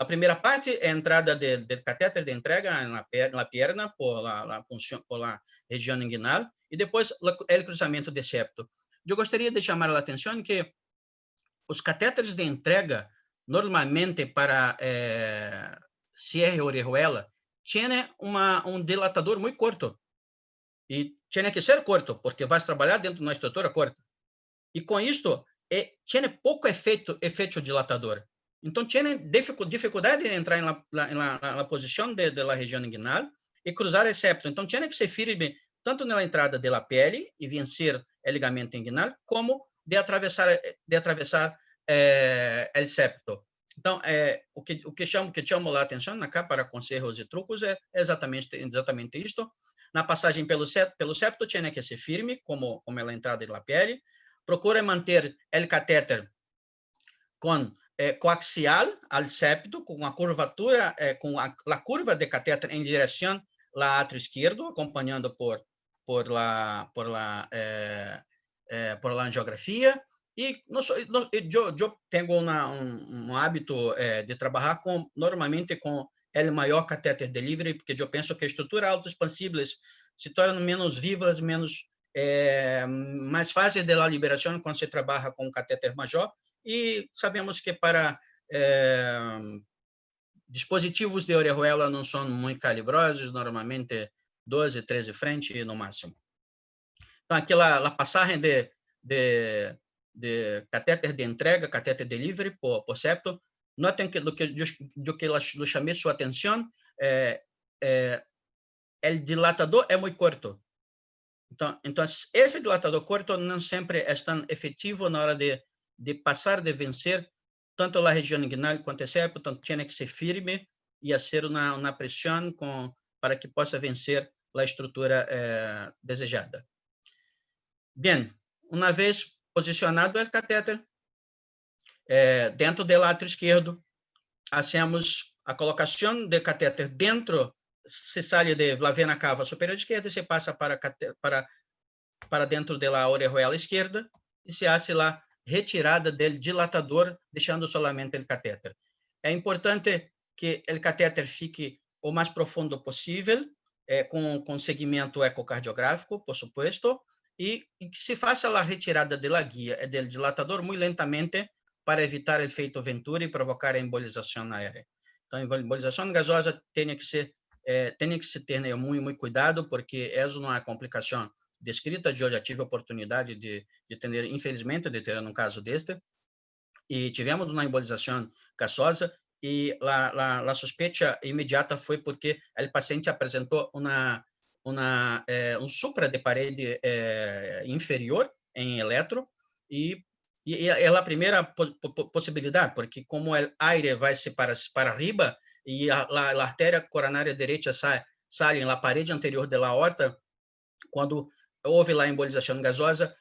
A primeira parte é a entrada do catéter de entrega na perna por la região inguinal e depois o cruzamento de septo. Eu gostaria de chamar a atenção que os catéteres de entrega, normalmente para cierre orejuela, têm um dilatador muito curto. E tinha que ser curto, porque vai trabalhar dentro de uma estrutura curta. E com isto, tinha pouco efeito dilatador. Então, tinha dificuldade de entrar na posição da região inguinal e cruzar o septo. Então, tinha que ser firme tanto na entrada da pele e vencer o ligamento inguinal, como de atravessar o septo. Então, o que chamo a atenção acá para conselhos e trucos é exatamente isto. Na passagem pelo septo, tinha que ser firme, como a entrada da pele. Procura manter o catéter coaxial ao septo, com a curvatura, com a curva de catéter em direção ao átrio esquerdo, acompanhando por la angiografia. E eu tenho um hábito de trabalhar normalmente com o maior catéter delivery, porque eu penso que a estrutura autoexpansíveis se tornam menos vivas, mais fáceis de liberação quando se trabalha com um catéter maior. E sabemos que para dispositivos de orejuela não são muito calibrosos, normalmente 12, 13 frente no máximo. Então, aqui a passagem de catéter de entrega, catéter delivery por septo. Notem que do que eu chamei sua atenção, o dilatador é muito curto. Então, esse dilatador curto não sempre é tão efetivo na hora de passar, de vencer tanto a região inguinal quanto o septo. Então, tinha que ser firme e fazer uma pressão para que possa vencer a estrutura desejada. Bem, uma vez posicionado o catéter dentro do átrio esquerdo, hacemos a colocação do catéter dentro, se sai da vena cava superior esquerda e se passa para dentro da orejuela esquerda e se hace a retirada do dilatador, deixando solamente o catéter. É importante que o catéter fique o mais profundo possível, com segmento ecocardiográfico, por supuesto, e que se faça a retirada da guia e do dilatador muito lentamente para evitar o efeito Venturi e provocar a embolização aérea. Então, a embolização gasosa tem que se ter muito cuidado, porque essa não é uma complicação descrita. Eu já tive a oportunidade de ter, infelizmente, de ter um caso deste, e tivemos uma embolização gasosa, e a suspeita imediata foi porque o paciente apresentou um supra de parede inferior em eletro, e é a primeira possibilidade, porque como o aire vai se para arriba e a artéria coronária direita sai na parede anterior da aorta, quando houve a embolização gasosa,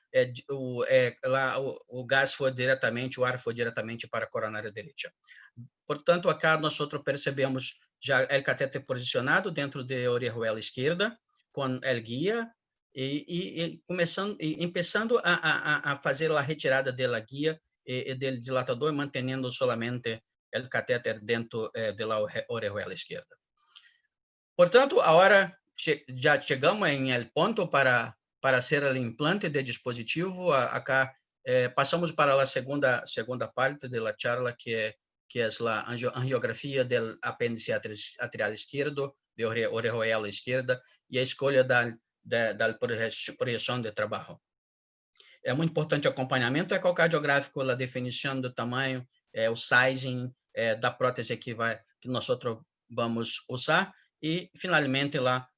o gás foi diretamente, o ar foi diretamente para a coronária direita. Portanto, acá nós percebemos já o catéter posicionado dentro da orejuela esquerda, com o guia, e começando a fazer a retirada da guia e do dilatador, mantendo solamente o catéter dentro da orejuela esquerda. Portanto, agora já chegamos em el ponto para hacer o implante de dispositivo. Acá passamos para a segunda parte da charla, que é a angiografia do apêndice atrial esquerdo, de orejuela esquerda, e a escolha da projeção de trabalho. É muito importante o acompanhamento ecocardiográfico, a definição do tamanho, o sizing da prótese que nós vamos usar, e finalmente la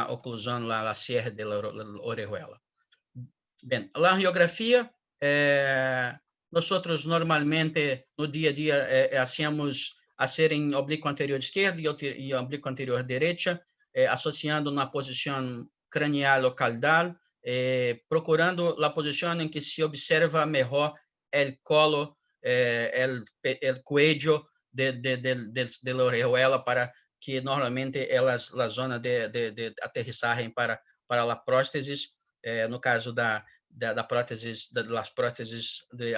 oclusão, a cierre da orejuela. Bem, a angiografia, nós normalmente no dia a dia hacemos em oblíquo anterior esquerdo e oblíquo anterior direita, associando na posição cranial ou caudal, procurando a posição em que se observa melhor o colo, o cuello da orejuela, para que normalmente é a zona de aterrissagem para a prótese, no caso das próteses de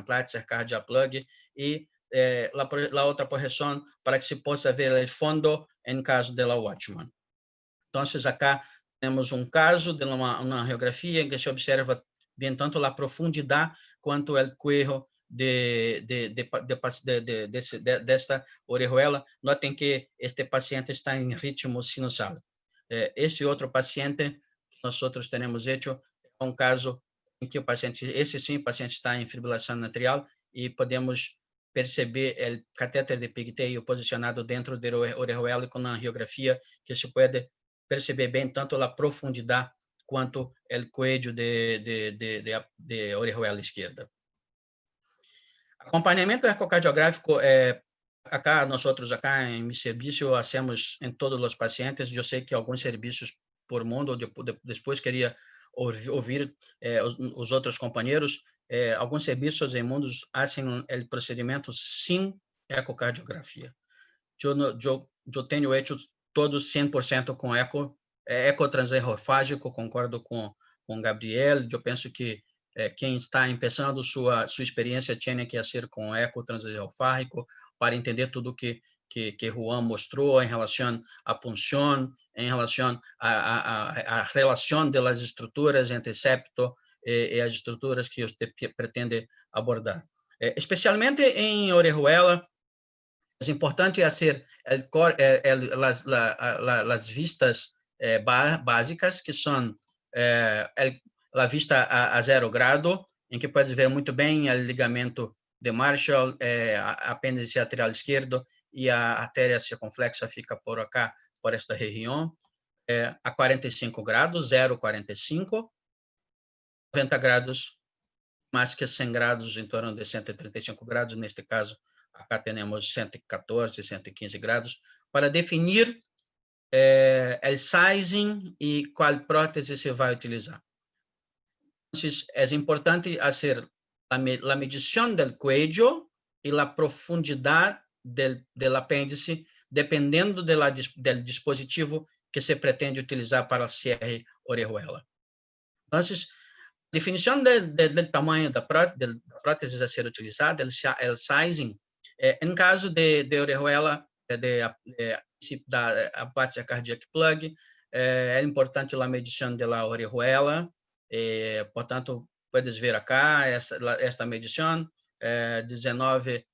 Platzer Cardia Plug, e a outra projeção para que se possa ver o fundo em caso de la Watchman. Então, acá temos um caso de uma angiografia em que se observa bem tanto a profundidade quanto o cuello desta orejuela. Notem que este paciente está em ritmo sinusal. Esse outro paciente que nós temos hecho é um caso em que o paciente está em fibrilação atrial, e podemos perceber o catéter de pigtail posicionado dentro da orejuela, com a angiografia que se pode perceber bem tanto a profundidade quanto o cuello de orejuela esquerda. Acompanhamento ecocardiográfico, acá nós em meu serviço hacemos em todos os pacientes. Eu sei que alguns serviços por mundo, depois queria ouvir os outros companheiros, alguns serviços em mundos fazem o procedimento sem ecocardiografia. Eu tenho hecho todos 100% com ecotransesofágico. Concordo com Gabriel. Eu penso que quem está começando sua experiência tem que fazer com ecotransesofágico, para entender tudo que Juan mostrou em relação à punção, em relação à relação das estruturas entre septo e as estruturas que você pretende abordar. Especialmente em orejuela, é importante fazer as vistas básicas, que são a vista a 0 grado, em que pode ver muito bem o ligamento de Marshall, apêndice atrial esquerdo, e a artéria circunflexa fica por acá, por esta região, a 45 grados, 0,45, 90 graus, mais que 100 graus, em torno de 135 graus, neste caso, acá temos 114, 115 graus, para definir o sizing e qual prótese se vai utilizar. Então, é importante fazer a medição do cuello e a profundidade del apêndice, dependendo del dispositivo que se pretende utilizar para el cierre orejuela. Entonces, definição del tamanho da prótese a ser utilizada, el sizing, em caso de orejuela, da apátia cardíaca plug, é importante a medição da orejuela, portanto, puedes ver acá esta medição, 19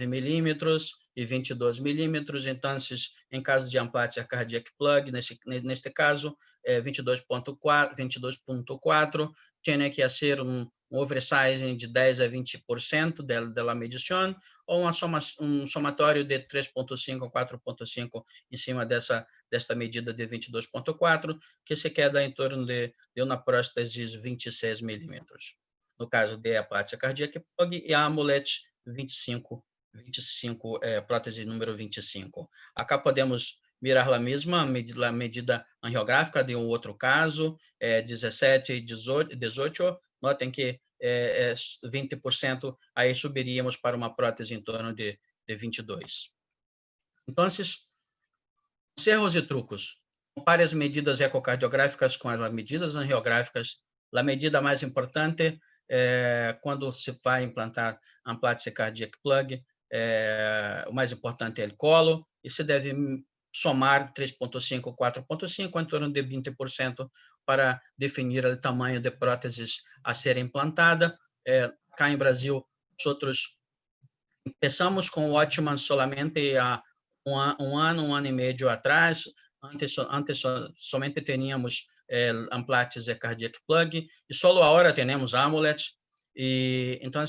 milímetros e 22 milímetros. Então, em caso de apátia cardíaca plug, neste caso, 22.4, tem que ser oversizing de 10 a 20% da medição, ou um somatório de 3.5 a 4.5 em cima desta medida de 22.4, que se queda em torno de uma prótese 26 milímetros. No caso de apátia cardíaca plug, e a AMULET 25, prótese número 25. Acá podemos mirar a mesma medida angiográfica de um outro caso, 17 e 18. Notem que 20%, aí subiríamos para uma prótese em torno de 22. Então, erros e trucos. Compare as medidas ecocardiográficas com as medidas angiográficas. A medida mais importante quando se vai implantar a prótese cardíaca plug, o mais importante é o colo, e se deve somar 3.5, 4.5, em torno de 20%, para definir o tamanho de próteses a ser implantada. Cá em Brasil, nós começamos com o Watchman solamente há um ano e meio atrás. Antes somente tínhamos Amplatz Cardiac Plug, e só agora temos AMULET. E então,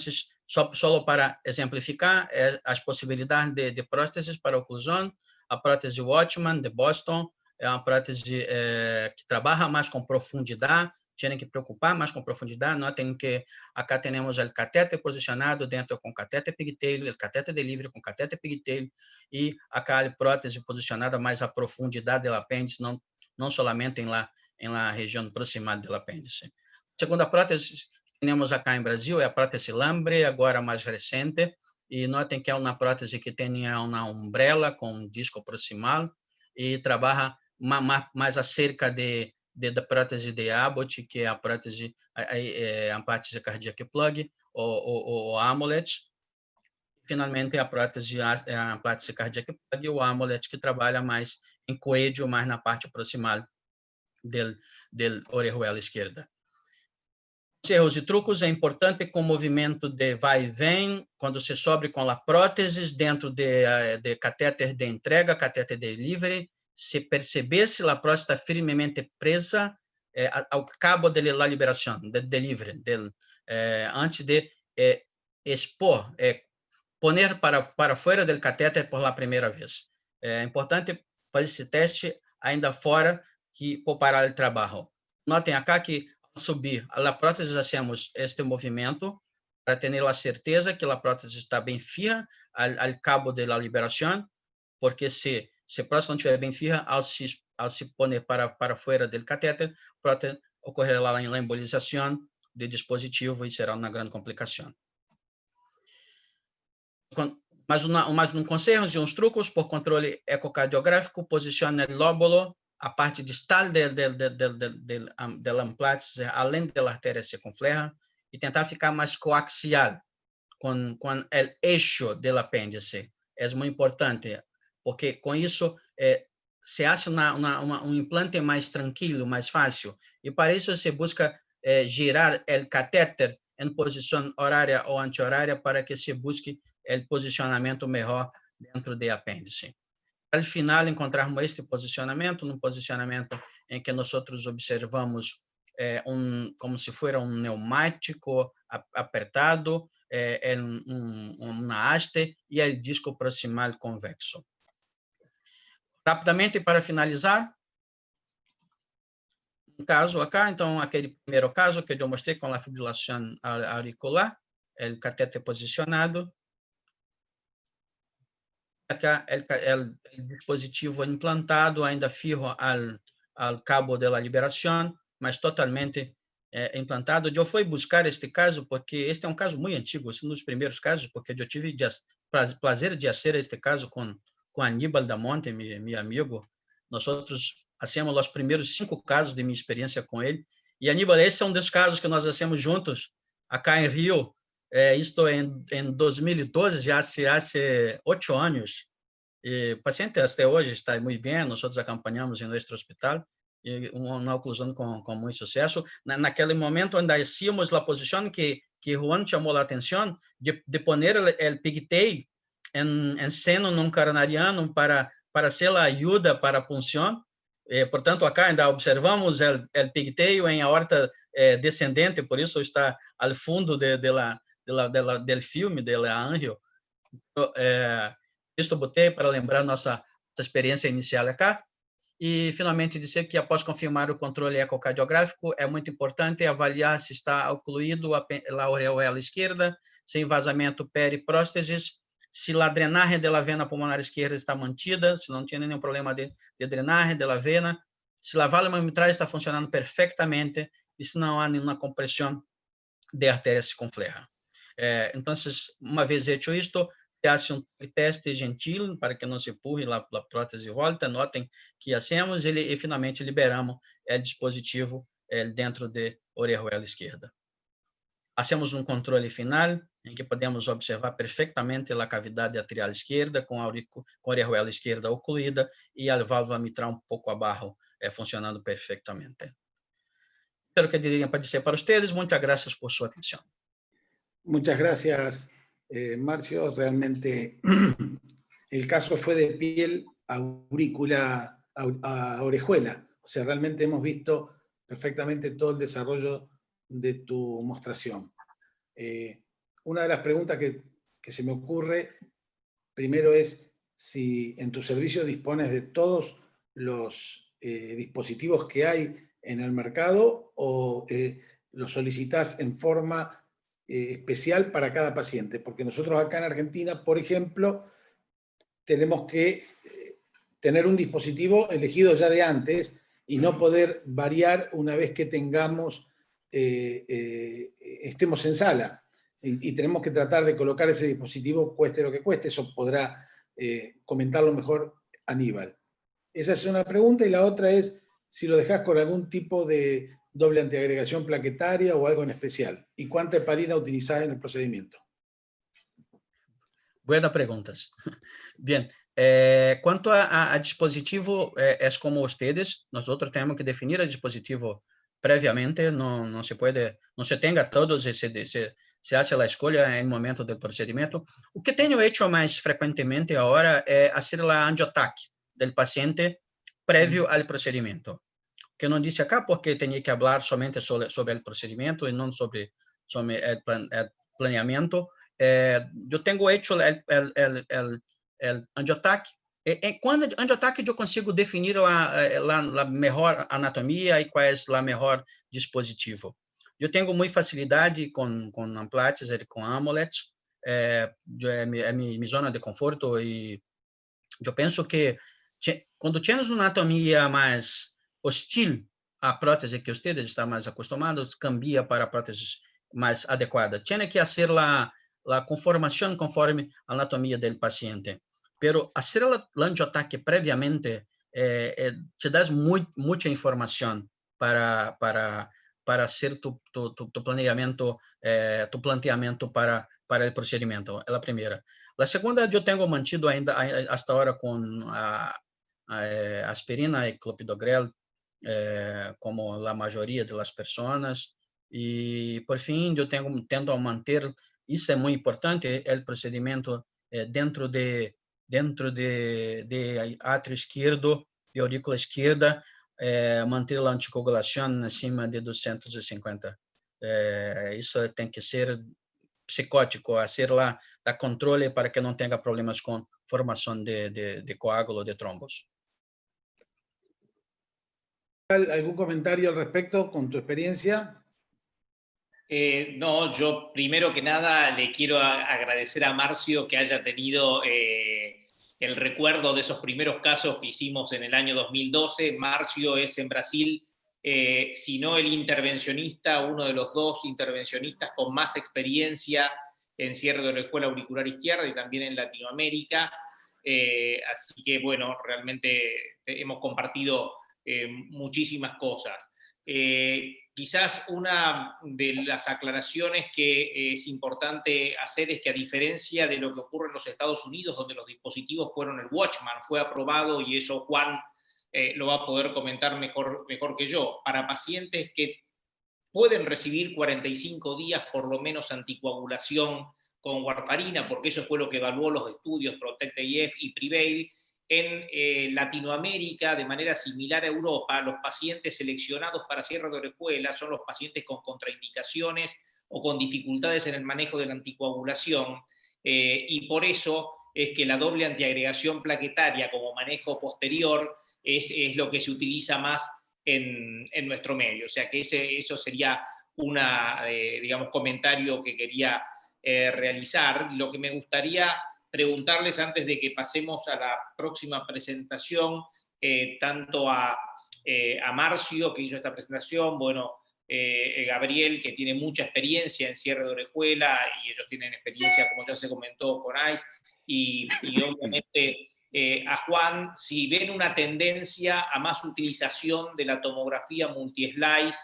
só para exemplificar as possibilidades de próteses para oclusão, a prótese Watchman de Boston é uma prótese que trabalha mais com profundidade, tem que preocupar mais com profundidade. Notem que acá temos o catéter posicionado dentro com catéter pigtail, o catéter de livre com catéter pigtail, e acá a prótese posicionada mais à profundidade do apêndice, não somente em la região proximal do apêndice. A segunda prótese que temos acá em Brasil é a prótese Lambre, agora mais recente, e notem que é uma prótese que tem uma umbrella com um disco proximal e trabalha mais acerca da prótese de Abbott, que é a prótese Amplatz Cardiac Plug, ou AMULET. Finalmente, a prótese Amplatz Cardiac Plug, ou AMULET, que trabalha mais em coelho, mais na parte proximal da orejuela esquerda. Erros e trucos é importante com o movimento de vai e vem, quando se sobe com a prótese dentro de catéter de entrega, catéter de delivery, se perceber se a prótese está firmemente presa ao cabo da liberação, do delivery, antes de expor, poner para fora do catéter por la primeira vez. É importante fazer esse teste ainda fora que poupará o trabalho. Notem acá que subir a prótese, fazemos este movimento para ter a certeza que a prótese está bem firme ao cabo da liberação, porque se a prótese não estiver bem firme, ao se poner para fora do catéter, ocorrerá a embolização do dispositivo e será uma grande complicação. Mais um conselho e uns trucos por controle ecocardiográfico: posicione o lóbulo, a parte distal da Amplatz, além da artéria circunflexa, e tentar ficar mais coaxial com o eixo do apêndice. É muito importante, porque com isso se acha um implante mais tranquilo, mais fácil, e para isso se busca girar o catéter em posição horária ou anti-horária para que se busque o posicionamento melhor dentro do apêndice. Al final, encontrarmos este posicionamento, um posicionamento em que nós observamos como se fosse um pneumático apertado, uma haste e o disco proximal convexo. Rapidamente, para finalizar, um caso acá, então, aquele primeiro caso que eu mostrei com a fibrilação auricular, o catéter posicionado. Acá o dispositivo implantado ainda fijo ao cabo da liberação, mas totalmente implantado. Eu fui buscar este caso porque este é um caso muito antigo, um dos primeiros casos, porque eu tive placer de hacer este caso con Aníbal Damonte, mi amigo. Nosotros hacemos los primeros 5 casos de mi experiencia con él. Y Aníbal, esse é dos casos que nós hacemos juntos acá em Rio. Isto em 2012, já há 8 anos. O paciente até hoje está muito bem, nós acompanhamos em nosso hospital, e uma oclusão com muito sucesso. Naquele momento, ainda hacíamos a posição que Juan chamou a atenção de poner o pigtail em seno não coronariano para ser a ajuda para a punção. Portanto, acá ainda observamos o pigtail em aorta descendente, por isso está ao fundo do filme, de Angel. Isto botei para lembrar nossa experiência inicial acá. E, finalmente, dizer que, após confirmar o controle ecocardiográfico, é muito importante avaliar se está ocluído a aureola esquerda, sem vazamento peripróstesis, se a drenagem da vena pulmonar esquerda está mantida, se não tem nenhum problema de drenagem da vena, se a válvula mitral está funcionando perfeitamente e se não há nenhuma compressão de artéria circunfleja. Então, uma vez feito isto, hace teste gentil para que não se empurre a prótese de volta. Notem que hacemos e finalmente liberamos o dispositivo dentro de orejuela esquerda. Hacemos controle final em que podemos observar perfeitamente a cavidade atrial esquerda com a orejuela esquerda ocluída e a válvula mitral pouco abaixo funcionando perfeitamente. Espero que diria para dizer para vocês. Muchas gracias por sua atenção. Muchas gracias, Marcio. Realmente el caso fue de piel aurícula a orejuela. O sea, realmente hemos visto perfectamente todo el desarrollo de tu mostración. Una de las preguntas que se me ocurre, primero es si en tu servicio dispones de todos los dispositivos que hay en el mercado o los solicitas en forma especial para cada paciente, porque nosotros acá en Argentina, por ejemplo, tenemos que tener un dispositivo elegido ya de antes y no poder variar una vez que estemos en sala. Y tenemos que tratar de colocar ese dispositivo cueste lo que cueste. Eso podrá comentarlo mejor Aníbal. Esa es una pregunta, y la otra es si lo dejas con algún tipo de doble antiagregación plaquetaria o algo en especial. ¿Y cuánta heparina utilizás en el procedimiento? Buenas preguntas. Bien, quanto a dispositivo, é como ustedes, nosotros tenemos que definir el dispositivo previamente, no se puede, no se tenga todos, se hace la escolha en el momento del procedimiento. O que tenho hecho mais frequentemente ahora é hacer la angiotaque del paciente previo al procedimiento. Que não disse acá porque tenía que hablar somente sobre el procedimiento y no sobre el planeamiento. Eu tenho hecho el angiotaque. Quando angiotaque eu consigo definir a melhor anatomia e qual é a melhor dispositivo. Eu tenho muita facilidade com Amplates e com Amulet. É minha zona de conforto, e eu penso que quando temos uma anatomia mais hostil à prótese que vocês estão mais acostumados, cambia para a prótese mais adequada. Tem que fazer a conformação conforme a anatomia do paciente. Pero hacer el angiotaque previamente te da mucha información para hacer tu planteamiento para el procedimiento. Es la primera. La segunda, yo tengo mantido ainda hasta ahora con aspirina y clopidogrel, como la mayoría de las personas. Y por fin, yo tendo a manter, isso é muito importante, el procedimiento dentro de átrio esquerdo e aurícula esquerda, manter a anticoagulação acima de 250. Isso tem que ser psicótico, ser lá da controle para que não tenha problemas com formação de coágulo de trombos. ¿Algún comentario al respecto con tu experiencia? No, yo primero que nada le quiero agradecer a Marcio que haya tenido el recuerdo de esos primeros casos que hicimos en el año 2012. Marcio es en Brasil, si no el intervencionista, uno de los 2 intervencionistas con más experiencia en cierre de orejuela auricular izquierda y también en Latinoamérica. Así que, bueno, realmente hemos compartido muchísimas cosas. Quizás una de las aclaraciones que es importante hacer es que, a diferencia de lo que ocurre en los Estados Unidos, donde los dispositivos fueron el Watchman, fue aprobado, y eso Juan lo va a poder comentar mejor que yo, para pacientes que pueden recibir 45 días por lo menos anticoagulación con warfarina, porque eso fue lo que evaluó los estudios PROTECT-AF y PREVAIL. En Latinoamérica, de manera similar a Europa, los pacientes seleccionados para cierre de orejuela son los pacientes con contraindicaciones o con dificultades en el manejo de la anticoagulación, y por eso es que la doble antiagregación plaquetaria como manejo posterior es lo que se utiliza más en nuestro medio. O sea que eso sería digamos, comentario que quería realizar. Lo que me gustaría preguntarles antes de que pasemos a la próxima presentación, tanto a Marcio, que hizo esta presentación, bueno, Gabriel, que tiene mucha experiencia en cierre de orejuela, y ellos tienen experiencia, como ya se comentó, con ICE, y obviamente a Juan, si ven una tendencia a más utilización de la tomografía multi-slice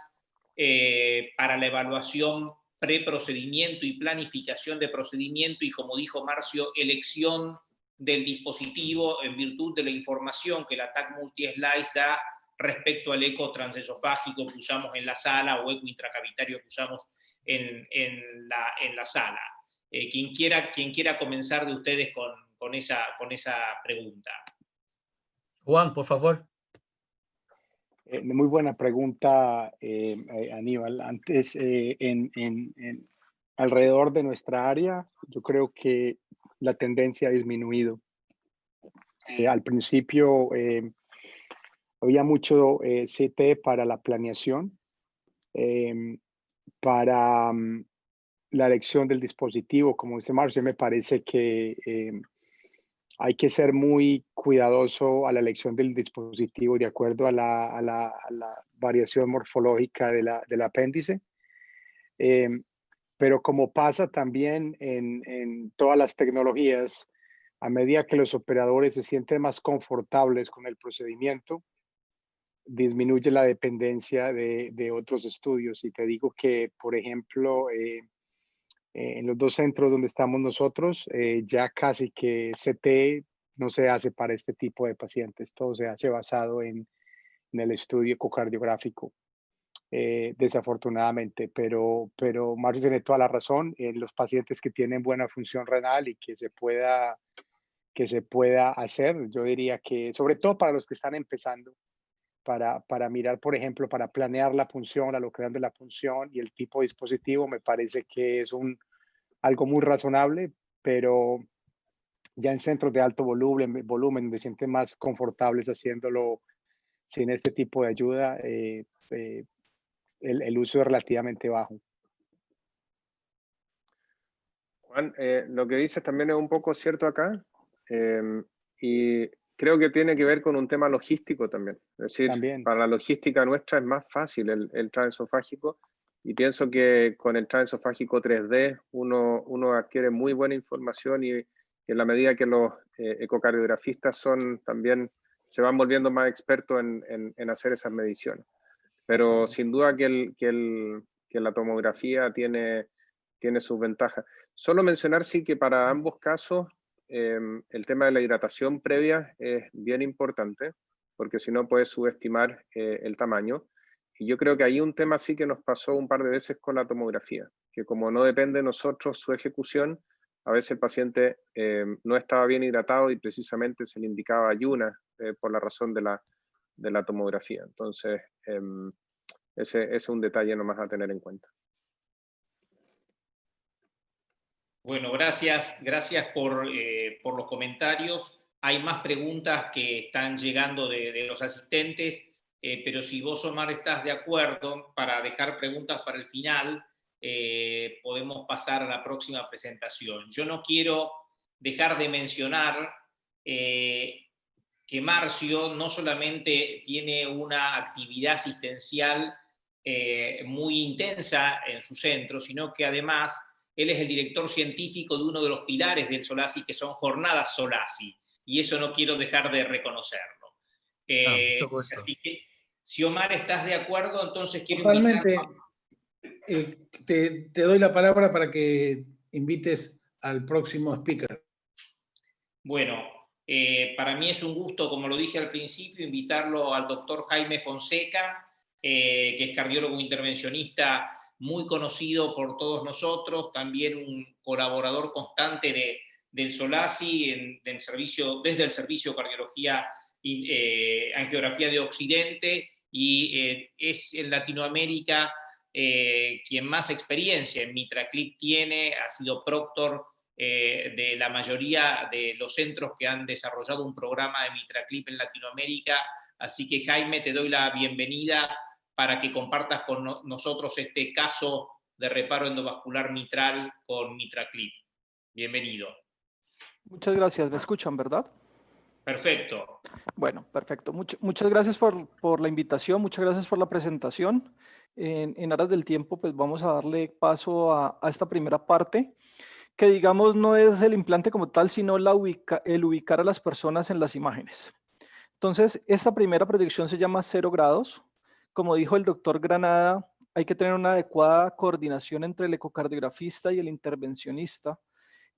para la evaluación preprocedimiento y planificación de procedimiento, y, como dijo Marcio, elección del dispositivo en virtud de la información que la TAC multi-slice da respecto al eco transesofágico que usamos en la sala o eco intracavitario que usamos en la sala. Quien quiera comenzar de ustedes con esa pregunta. Juan, por favor. Muy buena pregunta, Aníbal. Antes, alrededor de nuestra área, yo creo que la tendencia ha disminuido. Al principio había mucho CT para la planeación, para la elección del dispositivo. Como dice Marcio, me parece que hay que ser muy cuidadoso a la elección del dispositivo de acuerdo a la variación morfológica del apéndice. Pero como pasa también en todas las tecnologías, a medida que los operadores se sienten más confortables con el procedimiento, disminuye la dependencia de otros estudios. Y te digo que, por ejemplo, en los dos centros donde estamos nosotros, ya casi que CT no se hace para este tipo de pacientes, todo se hace basado en el estudio ecocardiográfico, desafortunadamente, pero Mario tiene toda la razón. En los pacientes que tienen buena función renal y que se pueda hacer, yo diría que, sobre todo para los que están empezando, para mirar, por ejemplo, para planear la punción, la localidad de la punción y el tipo de dispositivo, me parece que es algo muy razonable, pero ya en centros de alto volumen donde se sienten más confortables haciéndolo sin este tipo de ayuda, el uso es relativamente bajo. Juan, lo que dices también es un poco cierto acá, y creo que tiene que ver con un tema logístico también. Es decir, también, para la logística nuestra es más fácil el transesofágico, y pienso que con el transesofágico 3D uno adquiere muy buena información, y en la medida que los ecocardiografistas también se van volviendo más expertos en hacer esas mediciones. Pero sin duda que la tomografía tiene sus ventajas. Solo mencionar, sí, que para ambos casos el tema de la hidratación previa es bien importante, porque si no puedes subestimar el tamaño. Y yo creo que ahí un tema sí que nos pasó un par de veces con la tomografía, que como no depende de nosotros su ejecución, a veces el paciente no estaba bien hidratado y precisamente se le indicaba ayunas por la razón de la tomografía. Entonces, ese es un detalle nomás a tener en cuenta. Bueno, gracias por los comentarios. Hay más preguntas que están llegando de los asistentes, pero si vos, Omar, estás de acuerdo, para dejar preguntas para el final, podemos pasar a la próxima presentación. Yo no quiero dejar de mencionar que Marcio no solamente tiene una actividad asistencial muy intensa en su centro, sino que además Él es el director científico de uno de los pilares del SOLACI, que son Jornadas SOLACI, y eso no quiero dejar de reconocerlo. Mucho gusto. Así que, si Omar estás de acuerdo, entonces quiero Totalmente. invitar... Te doy la palabra para que invites al próximo speaker. Bueno, para mí es un gusto, como lo dije al principio, invitarlo al doctor Jaime Fonseca, que es cardiólogo intervencionista muy conocido por todos nosotros, también un colaborador constante del SOLACI desde el Servicio de Cardiología Angiografía de Occidente, y es en Latinoamérica quien más experiencia en MitraClip tiene, ha sido proctor de la mayoría de los centros que han desarrollado un programa de MitraClip en Latinoamérica. Así que, Jaime, te doy la bienvenida para que compartas con nosotros este caso de reparo endovascular mitral con MitraClip. Bienvenido. Muchas gracias. ¿Me escuchan, verdad? Perfecto. Bueno, perfecto. Muchas gracias por la invitación, muchas gracias por la presentación. En aras del tiempo, pues vamos a darle paso a esta primera parte, que digamos no es el implante como tal, sino el ubicar a las personas en las imágenes. Entonces, esta primera proyección se llama 0 grados. Como dijo el doctor Granada, hay que tener una adecuada coordinación entre el ecocardiografista y el intervencionista.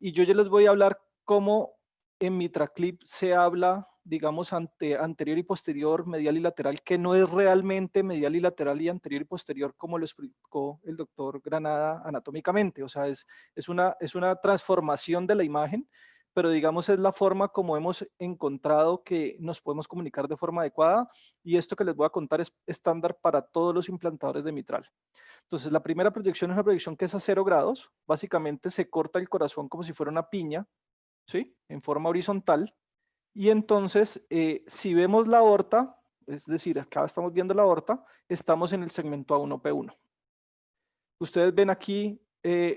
Y yo ya les voy a hablar cómo en MitraClip se habla, digamos, anterior y posterior, medial y lateral, que no es realmente medial y lateral y anterior y posterior como lo explicó el doctor Granada anatómicamente. O sea, es una transformación de la imagen, pero digamos es la forma como hemos encontrado que nos podemos comunicar de forma adecuada, y esto que les voy a contar es estándar para todos los implantadores de mitral. Entonces, la primera proyección es una proyección que es a 0 grados. Básicamente se corta el corazón como si fuera una piña, ¿sí? En forma horizontal. Y entonces, si vemos la aorta, es decir, acá estamos viendo la aorta, estamos en el segmento A1P1. Ustedes ven aquí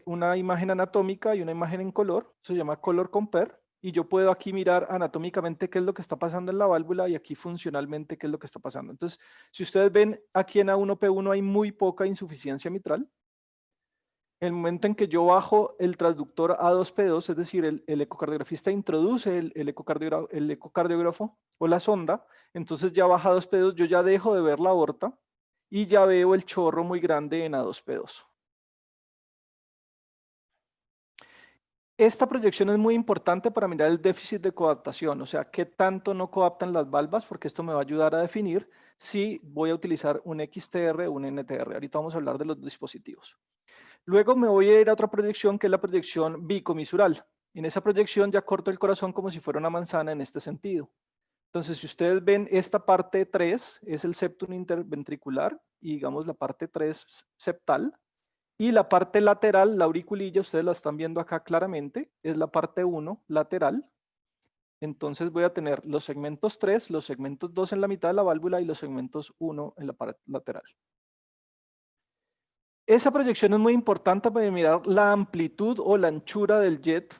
una imagen anatómica y una imagen en color, se llama color compare, y yo puedo aquí mirar anatómicamente qué es lo que está pasando en la válvula y aquí funcionalmente qué es lo que está pasando. Entonces, si ustedes ven aquí en A1P1 hay muy poca insuficiencia mitral. El momento en que yo bajo el transductor A2P2, es decir, el ecocardiografista introduce el ecocardiógrafo o la sonda, entonces ya baja A2P2, yo ya dejo de ver la aorta y ya veo el chorro muy grande en A2P2. Esta proyección es muy importante para mirar el déficit de coadaptación, o sea, qué tanto no coaptan las valvas, porque esto me va a ayudar a definir si voy a utilizar un XTR o un NTR. Ahorita vamos a hablar de los dispositivos. Luego me voy a ir a otra proyección, que es la proyección bicomisural. En esa proyección ya corto el corazón como si fuera una manzana en este sentido. Entonces, si ustedes ven, esta parte 3 es el septum interventricular y digamos la parte 3 septal. Y la parte lateral, la auriculilla, ustedes la están viendo acá claramente, es la parte 1 lateral. Entonces voy a tener los segmentos 3, los segmentos 2 en la mitad de la válvula y los segmentos 1 en la parte lateral. Esa proyección es muy importante para mirar la amplitud o la anchura del jet,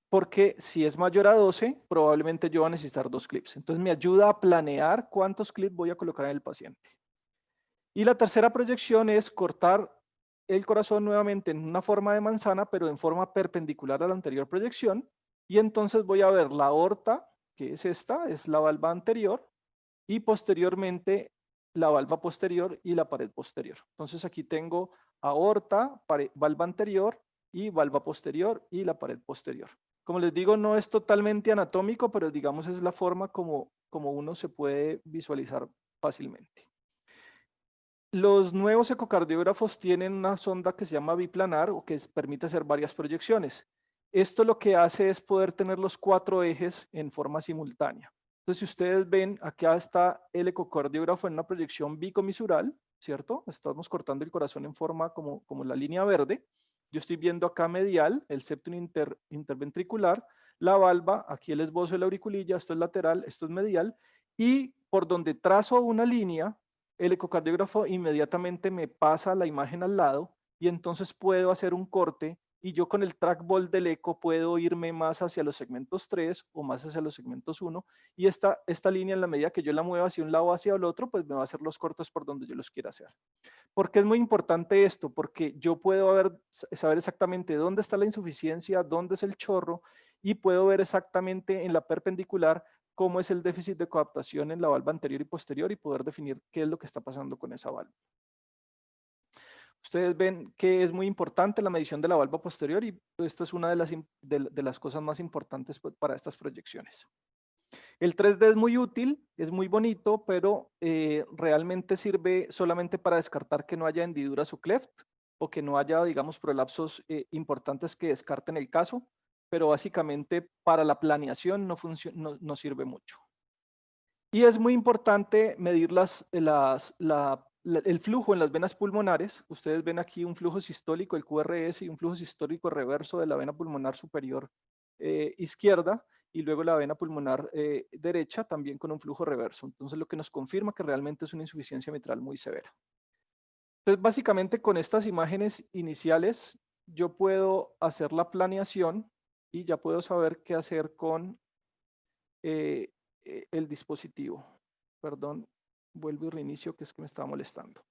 porque si es mayor a 12, probablemente yo voy a necesitar 2 clips. Entonces me ayuda a planear cuántos clips voy a colocar en el paciente. Y la tercera proyección es cortar el corazón nuevamente en una forma de manzana, pero en forma perpendicular a la anterior proyección. Y entonces voy a ver la aorta, que es esta, es la valva anterior, y posteriormente la valva posterior y la pared posterior. Entonces aquí tengo aorta, valva anterior y valva posterior y la pared posterior. Como les digo, no es totalmente anatómico, pero digamos es la forma como uno se puede visualizar fácilmente. Los nuevos ecocardiógrafos tienen una sonda que se llama biplanar o que permite hacer varias proyecciones. Esto lo que hace es poder tener los 4 ejes en forma simultánea. Entonces, si ustedes ven, acá está el ecocardiógrafo en una proyección bicomisural, ¿cierto? Estamos cortando el corazón en forma como la línea verde. Yo estoy viendo acá medial, el septum interventricular, la valva, aquí el esbozo de la auriculilla, esto es lateral, esto es medial, y por donde trazo una línea, el ecocardiógrafo inmediatamente me pasa la imagen al lado y entonces puedo hacer un corte y yo con el trackball del eco puedo irme más hacia los segmentos 3 o más hacia los segmentos 1, y esta línea, en la medida que yo la mueva hacia un lado o hacia el otro, pues me va a hacer los cortos por donde yo los quiera hacer. ¿Por qué es muy importante esto? Porque yo puedo saber exactamente dónde está la insuficiencia, dónde es el chorro, y puedo ver exactamente en la perpendicular cómo es el déficit de coaptación en la valva anterior y posterior y poder definir qué es lo que está pasando con esa valva. Ustedes ven que es muy importante la medición de la valva posterior, y esta es una de las cosas más importantes para estas proyecciones. El 3D es muy útil, es muy bonito, pero realmente sirve solamente para descartar que no haya hendiduras o cleft, o que no haya, digamos, prolapsos importantes que descarten el caso, pero básicamente para la planeación no sirve mucho. Y es muy importante medir el flujo en las venas pulmonares. Ustedes ven aquí un flujo sistólico, el QRS, y un flujo sistólico reverso de la vena pulmonar superior izquierda, y luego la vena pulmonar derecha también con un flujo reverso. Entonces, lo que nos confirma que realmente es una insuficiencia mitral muy severa. Entonces, básicamente con estas imágenes iniciales, yo puedo hacer la planeación y ya puedo saber qué hacer con el dispositivo. Perdón, vuelvo y reinicio, que es que me estaba molestando.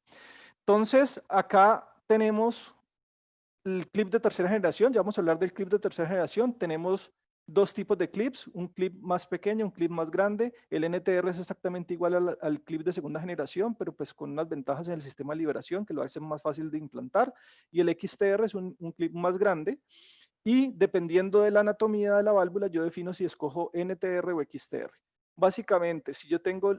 Entonces, acá tenemos el clip de tercera generación. Ya vamos a hablar del clip de tercera generación. Tenemos dos tipos de clips, un clip más pequeño, un clip más grande. El NTR es exactamente igual al clip de segunda generación, pero pues con unas ventajas en el sistema de liberación que lo hace más fácil de implantar. Y el XTR es un clip más grande. Y dependiendo de la anatomía de la válvula, yo defino si escojo NTR o XTR. Básicamente, si yo tengo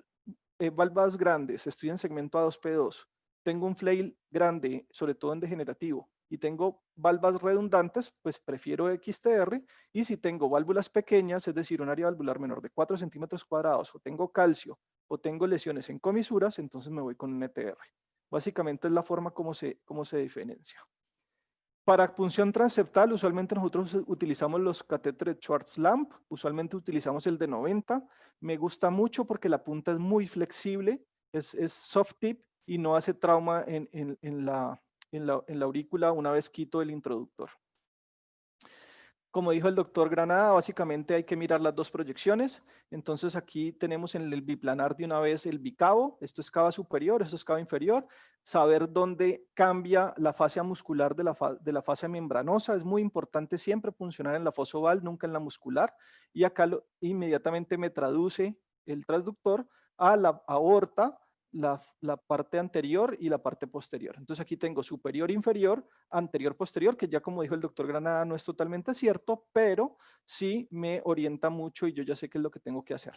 válvulas grandes, estoy en segmento A2P2, tengo un flail grande, sobre todo en degenerativo, y tengo válvulas redundantes, pues prefiero XTR. Y si tengo válvulas pequeñas, es decir, un área valvular menor de 4 centímetros cuadrados, o tengo calcio, o tengo lesiones en comisuras, entonces me voy con NTR. Básicamente es la forma como se diferencia. Para punción transeptal, usualmente nosotros utilizamos los catéteres Schwarz-Lamp, usualmente utilizamos el de 90. Me gusta mucho porque la punta es muy flexible, es soft tip y no hace trauma en la aurícula una vez quito el introductor. Como dijo el doctor Granada, básicamente hay que mirar las dos proyecciones. Entonces aquí tenemos en el biplanar de una vez el bicavo. Esto es cava superior, esto es cava inferior. Saber dónde cambia la fascia muscular de la fascia membranosa. Es muy importante siempre funcionar en la fosa oval, nunca en la muscular. Y acá inmediatamente me traduce el transductor a la aorta, la parte anterior y la parte posterior. Entonces aquí tengo superior, inferior, anterior, posterior, que ya como dijo el doctor Granada no es totalmente cierto, pero sí me orienta mucho y yo ya sé qué es lo que tengo que hacer.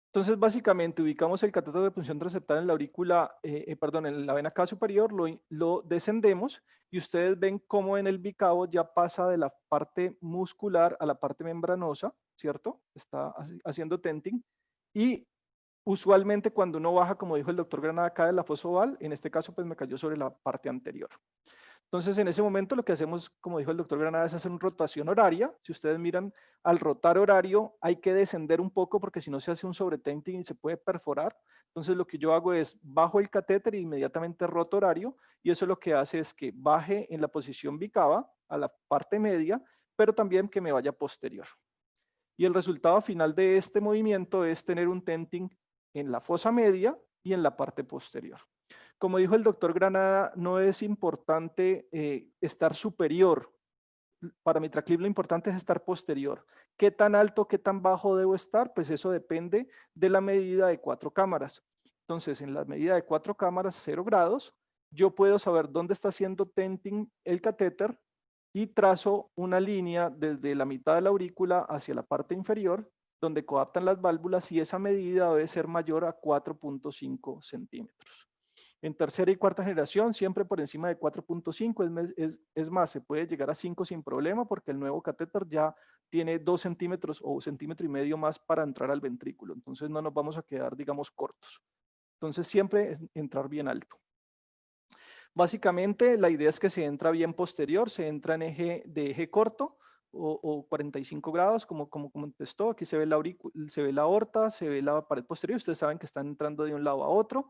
Entonces básicamente ubicamos el catéter de punción transeptal en la aurícula, en la vena cava superior, lo descendemos y ustedes ven cómo en el bicavo ya pasa de la parte muscular a la parte membranosa, ¿cierto? Está haciendo tenting. Y usualmente cuando uno baja, como dijo el doctor Granada, cae de la fosa oval. En este caso, pues me cayó sobre la parte anterior. Entonces, en ese momento lo que hacemos, como dijo el doctor Granada, es hacer una rotación horaria. Si ustedes miran, al rotar horario hay que descender un poco porque si no se hace un sobretenting y se puede perforar. Entonces, lo que yo hago es bajo el catéter e inmediatamente roto horario, y eso lo que hace es que baje en la posición bicava a la parte media, pero también que me vaya posterior. Y el resultado final de este movimiento es tener un tenting en la fosa media y en la parte posterior. Como dijo el doctor Granada, no es importante estar superior. Para MitraClip lo importante es estar posterior. ¿Qué tan alto, qué tan bajo debo estar? Pues eso depende de la medida de 4 cámaras. Entonces, en la medida de 4 cámaras, 0 grados, yo puedo saber dónde está haciendo tenting el catéter y trazo una línea desde la mitad de la aurícula hacia la parte inferior, donde coaptan las válvulas, y esa medida debe ser mayor a 4.5 centímetros. En tercera y cuarta generación, siempre por encima de 4.5, es más, se puede llegar a 5 sin problema porque el nuevo catéter ya tiene 2 centímetros o 1,5 centímetros más para entrar al ventrículo. Entonces no nos vamos a quedar, digamos, cortos. Entonces siempre es entrar bien alto. Básicamente la idea es que se entra bien posterior, se entra en eje corto o 45 grados, como contestó. Aquí se ve la aorta, se ve la pared posterior. Ustedes saben que están entrando de un lado a otro.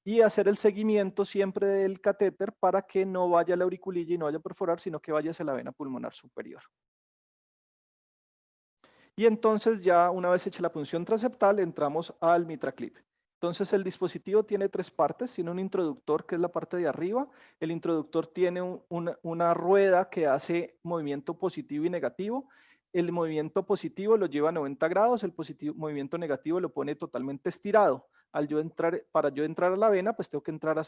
y hacer el seguimiento siempre del catéter para que no vaya a la auriculilla y no vaya a perforar, sino que vaya hacia la vena pulmonar superior. Y entonces ya una vez hecha la punción transeptal, entramos al MitraClip. Entonces el dispositivo tiene 3 partes, tiene un introductor que es la parte de arriba, el introductor tiene una rueda que hace movimiento positivo y negativo, el movimiento positivo lo lleva a 90 grados, el movimiento negativo lo pone totalmente estirado. Para yo entrar a la vena, pues tengo que entrar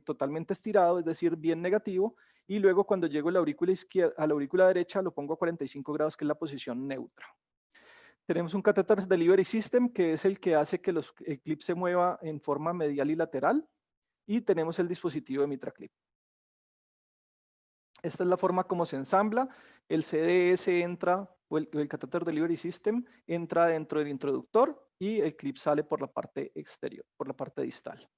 totalmente estirado, es decir, bien negativo, y luego cuando llego a la aurícula derecha lo pongo a 45 grados, que es la posición neutra. Tenemos un catéter delivery system, que es el que hace que el clip se mueva en forma medial y lateral. Y tenemos el dispositivo de MitraClip. Esta es la forma como se ensambla. El CDS entra, o el catéter delivery system, entra dentro del introductor y el clip sale por la parte exterior, por la parte distal.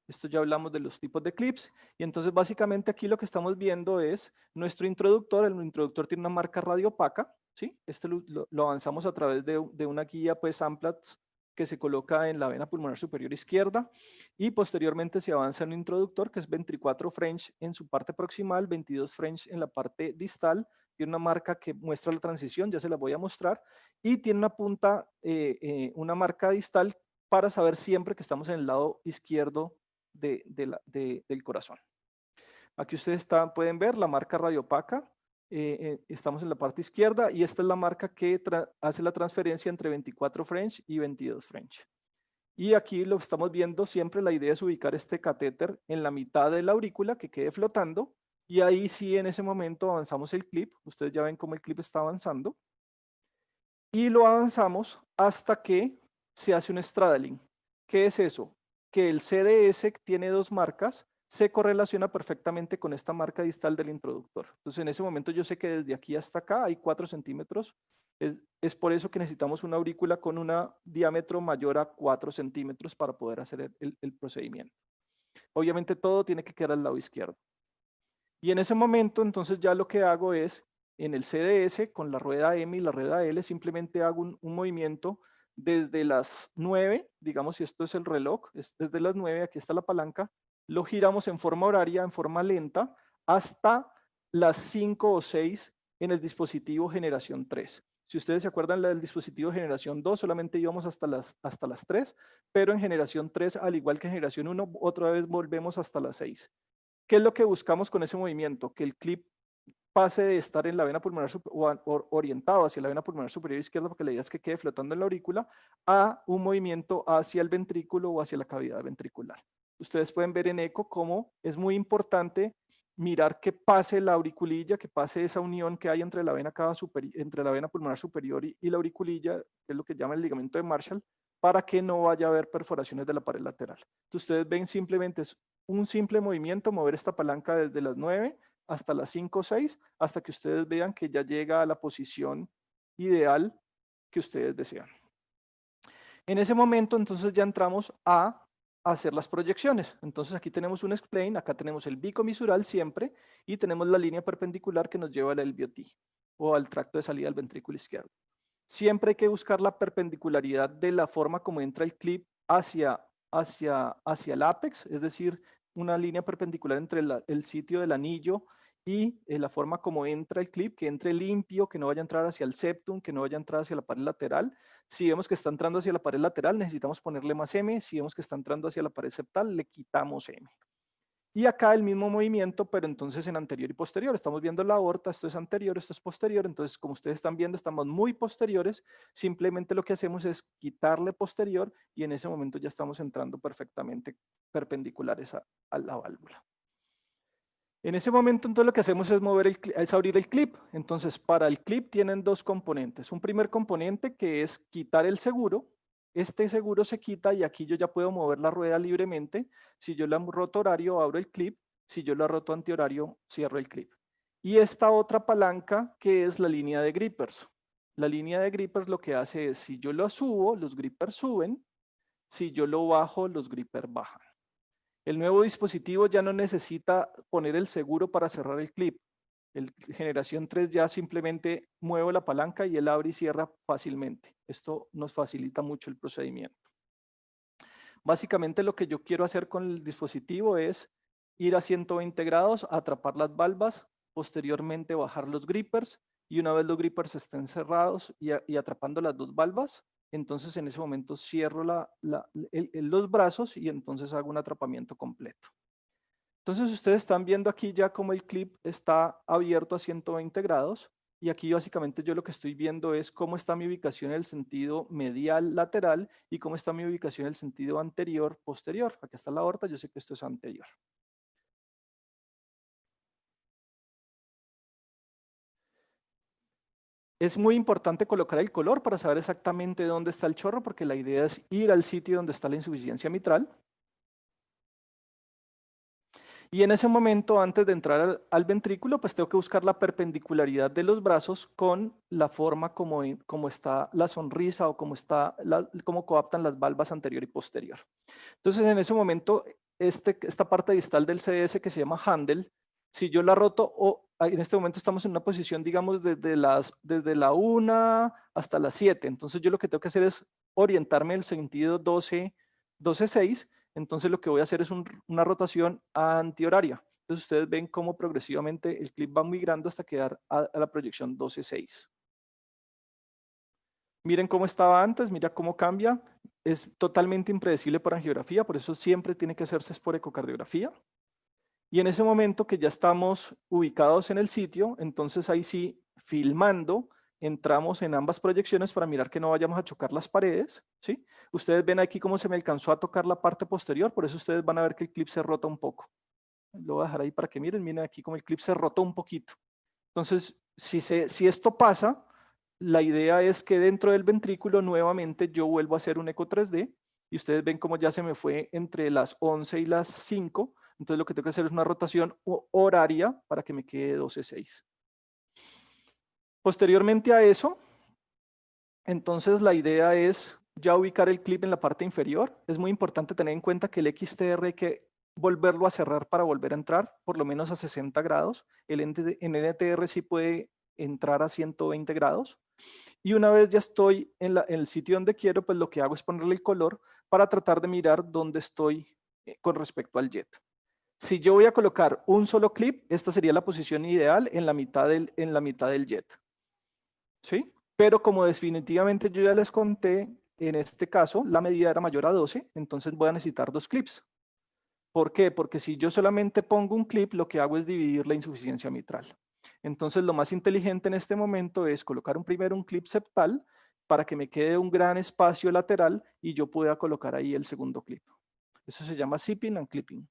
Esto ya hablamos de los tipos de clips. Y entonces básicamente aquí lo que estamos viendo es nuestro introductor. El introductor tiene una marca radiopaca. ¿Sí? Este lo avanzamos a través de una guía, pues, Amplatz, que se coloca en la vena pulmonar superior izquierda, y posteriormente se avanza en un introductor que es 24 French en su parte proximal, 22 French en la parte distal. Tiene una marca que muestra la transición, ya se la voy a mostrar, y tiene una punta, una marca distal para saber siempre que estamos en el lado izquierdo del corazón. Aquí ustedes pueden ver la marca radiopaca. Estamos en la parte izquierda y esta es la marca que hace la transferencia entre 24 French y 22 French. Y aquí lo estamos viendo siempre, la idea es ubicar este catéter en la mitad de la aurícula que quede flotando, y ahí sí en ese momento avanzamos el clip. Ustedes ya ven cómo el clip está avanzando y lo avanzamos hasta que se hace un straddling. ¿Qué es eso? Que el CDS tiene 2 marcas, se correlaciona perfectamente con esta marca distal del introductor. Entonces en ese momento yo sé que desde aquí hasta acá hay 4 centímetros. Es por eso que necesitamos una aurícula con un diámetro mayor a 4 centímetros para poder hacer el procedimiento. Obviamente todo tiene que quedar al lado izquierdo. Y en ese momento entonces ya lo que hago es, en el CDS con la rueda M y la rueda L, simplemente hago un movimiento desde las 9, digamos, si esto es el reloj, es desde las 9, aquí está la palanca, lo giramos en forma horaria, en forma lenta, hasta las 5 o 6 en el dispositivo generación 3. Si ustedes se acuerdan del dispositivo generación 2, solamente íbamos hasta las 3, pero en generación 3, al igual que en generación 1, otra vez volvemos hasta las 6. ¿Qué es lo que buscamos con ese movimiento? Que el clip pase de estar en la vena pulmonar orientado hacia la vena pulmonar superior izquierda, porque la idea es que quede flotando en la aurícula, a un movimiento hacia el ventrículo o hacia la cavidad ventricular. Ustedes pueden ver en eco cómo es muy importante mirar que pase la auriculilla, que pase esa unión que hay entre la vena pulmonar superior y la auriculilla, que es lo que llama el ligamento de Marshall, para que no vaya a haber perforaciones de la pared lateral. Entonces, ustedes ven simplemente es un simple movimiento, mover esta palanca desde las 9 hasta las 5 o 6, hasta que ustedes vean que ya llega a la posición ideal que ustedes desean. En ese momento, entonces, ya entramos a hacer las proyecciones. Entonces, aquí tenemos un explain, acá tenemos el bicomisural siempre, y tenemos la línea perpendicular que nos lleva al LVOT, o al tracto de salida del ventrículo izquierdo. Siempre hay que buscar la perpendicularidad de la forma como entra el clip hacia el ápex, es decir, una línea perpendicular entre el sitio del anillo y la forma como entra el clip, que entre limpio, que no vaya a entrar hacia el septum, que no vaya a entrar hacia la pared lateral. Si vemos que está entrando hacia la pared lateral, necesitamos ponerle más M. Si vemos que está entrando hacia la pared septal, le quitamos M. Y acá el mismo movimiento, pero entonces en anterior y posterior. Estamos viendo la aorta, esto es anterior, esto es posterior. Entonces, como ustedes están viendo, estamos muy posteriores. Simplemente lo que hacemos es quitarle posterior y en ese momento ya estamos entrando perfectamente perpendiculares a la válvula. En ese momento, entonces, lo que hacemos es abrir el clip. Entonces, para el clip tienen 2 componentes. Un primer componente que es quitar el seguro. Este seguro se quita y aquí yo ya puedo mover la rueda libremente. Si yo la roto horario, abro el clip. Si yo la roto antihorario, cierro el clip. Y esta otra palanca que es la línea de grippers. La línea de grippers lo que hace es, si yo lo subo, los grippers suben. Si yo lo bajo, los grippers bajan. El nuevo dispositivo ya no necesita poner el seguro para cerrar el clip. El generación 3 ya simplemente muevo la palanca y él abre y cierra fácilmente. Esto nos facilita mucho el procedimiento. Básicamente lo que yo quiero hacer con el dispositivo es ir a 120 grados, atrapar las valvas, posteriormente bajar los grippers, y una vez los grippers estén cerrados y atrapando las dos valvas, entonces en ese momento cierro los brazos y entonces hago un atrapamiento completo. Entonces ustedes están viendo aquí ya como el clip está abierto a 120 grados, y aquí básicamente yo lo que estoy viendo es cómo está mi ubicación en el sentido medial lateral y cómo está mi ubicación en el sentido anterior posterior. Aquí está la aorta, yo sé que esto es anterior. Es muy importante colocar el color para saber exactamente dónde está el chorro, porque la idea es ir al sitio donde está la insuficiencia mitral. Y en ese momento, antes de entrar al ventrículo, pues tengo que buscar la perpendicularidad de los brazos con la forma como está la sonrisa o cómo coaptan las valvas anterior y posterior. Entonces, en ese momento, esta parte distal del CS que se llama handle, si yo la roto, en este momento estamos en una posición, digamos, desde la 1 hasta las 7. Entonces, yo lo que tengo que hacer es orientarme en el sentido 12-6. Entonces lo que voy a hacer es una rotación antihoraria. Entonces ustedes ven cómo progresivamente el clip va migrando hasta quedar a la proyección 12-6. Miren cómo estaba antes, mira cómo cambia. Es totalmente impredecible por angiografía, por eso siempre tiene que hacerse por ecocardiografía. Y en ese momento que ya estamos ubicados en el sitio, entonces ahí sí, filmando, entramos en ambas proyecciones para mirar que no vayamos a chocar las paredes, ¿sí? Ustedes ven aquí cómo se me alcanzó a tocar la parte posterior, por eso ustedes van a ver que el clip se rota un poco. Lo voy a dejar ahí para que miren aquí cómo el clip se rotó un poquito. Entonces, si esto pasa, la idea es que dentro del ventrículo nuevamente yo vuelvo a hacer un eco 3D y ustedes ven cómo ya se me fue entre las 11 y las 5. Entonces lo que tengo que hacer es una rotación horaria para que me quede 12-6. Posteriormente a eso, entonces la idea es ya ubicar el clip en la parte inferior. Es muy importante tener en cuenta que el XTR hay que volverlo a cerrar para volver a entrar, por lo menos a 60 grados. El NTR sí puede entrar a 120 grados. Y una vez ya estoy en el sitio donde quiero, pues lo que hago es ponerle el color para tratar de mirar dónde estoy con respecto al jet. Si yo voy a colocar un solo clip, esta sería la posición ideal en la mitad del jet. ¿Sí? Pero como definitivamente yo ya les conté, en este caso la medida era mayor a 12, entonces voy a necesitar 2 clips. ¿Por qué? Porque si yo solamente pongo un clip, lo que hago es dividir la insuficiencia mitral. Entonces lo más inteligente en este momento es colocar primero un clip septal para que me quede un gran espacio lateral y yo pueda colocar ahí el segundo clip. Eso se llama zipping and clipping.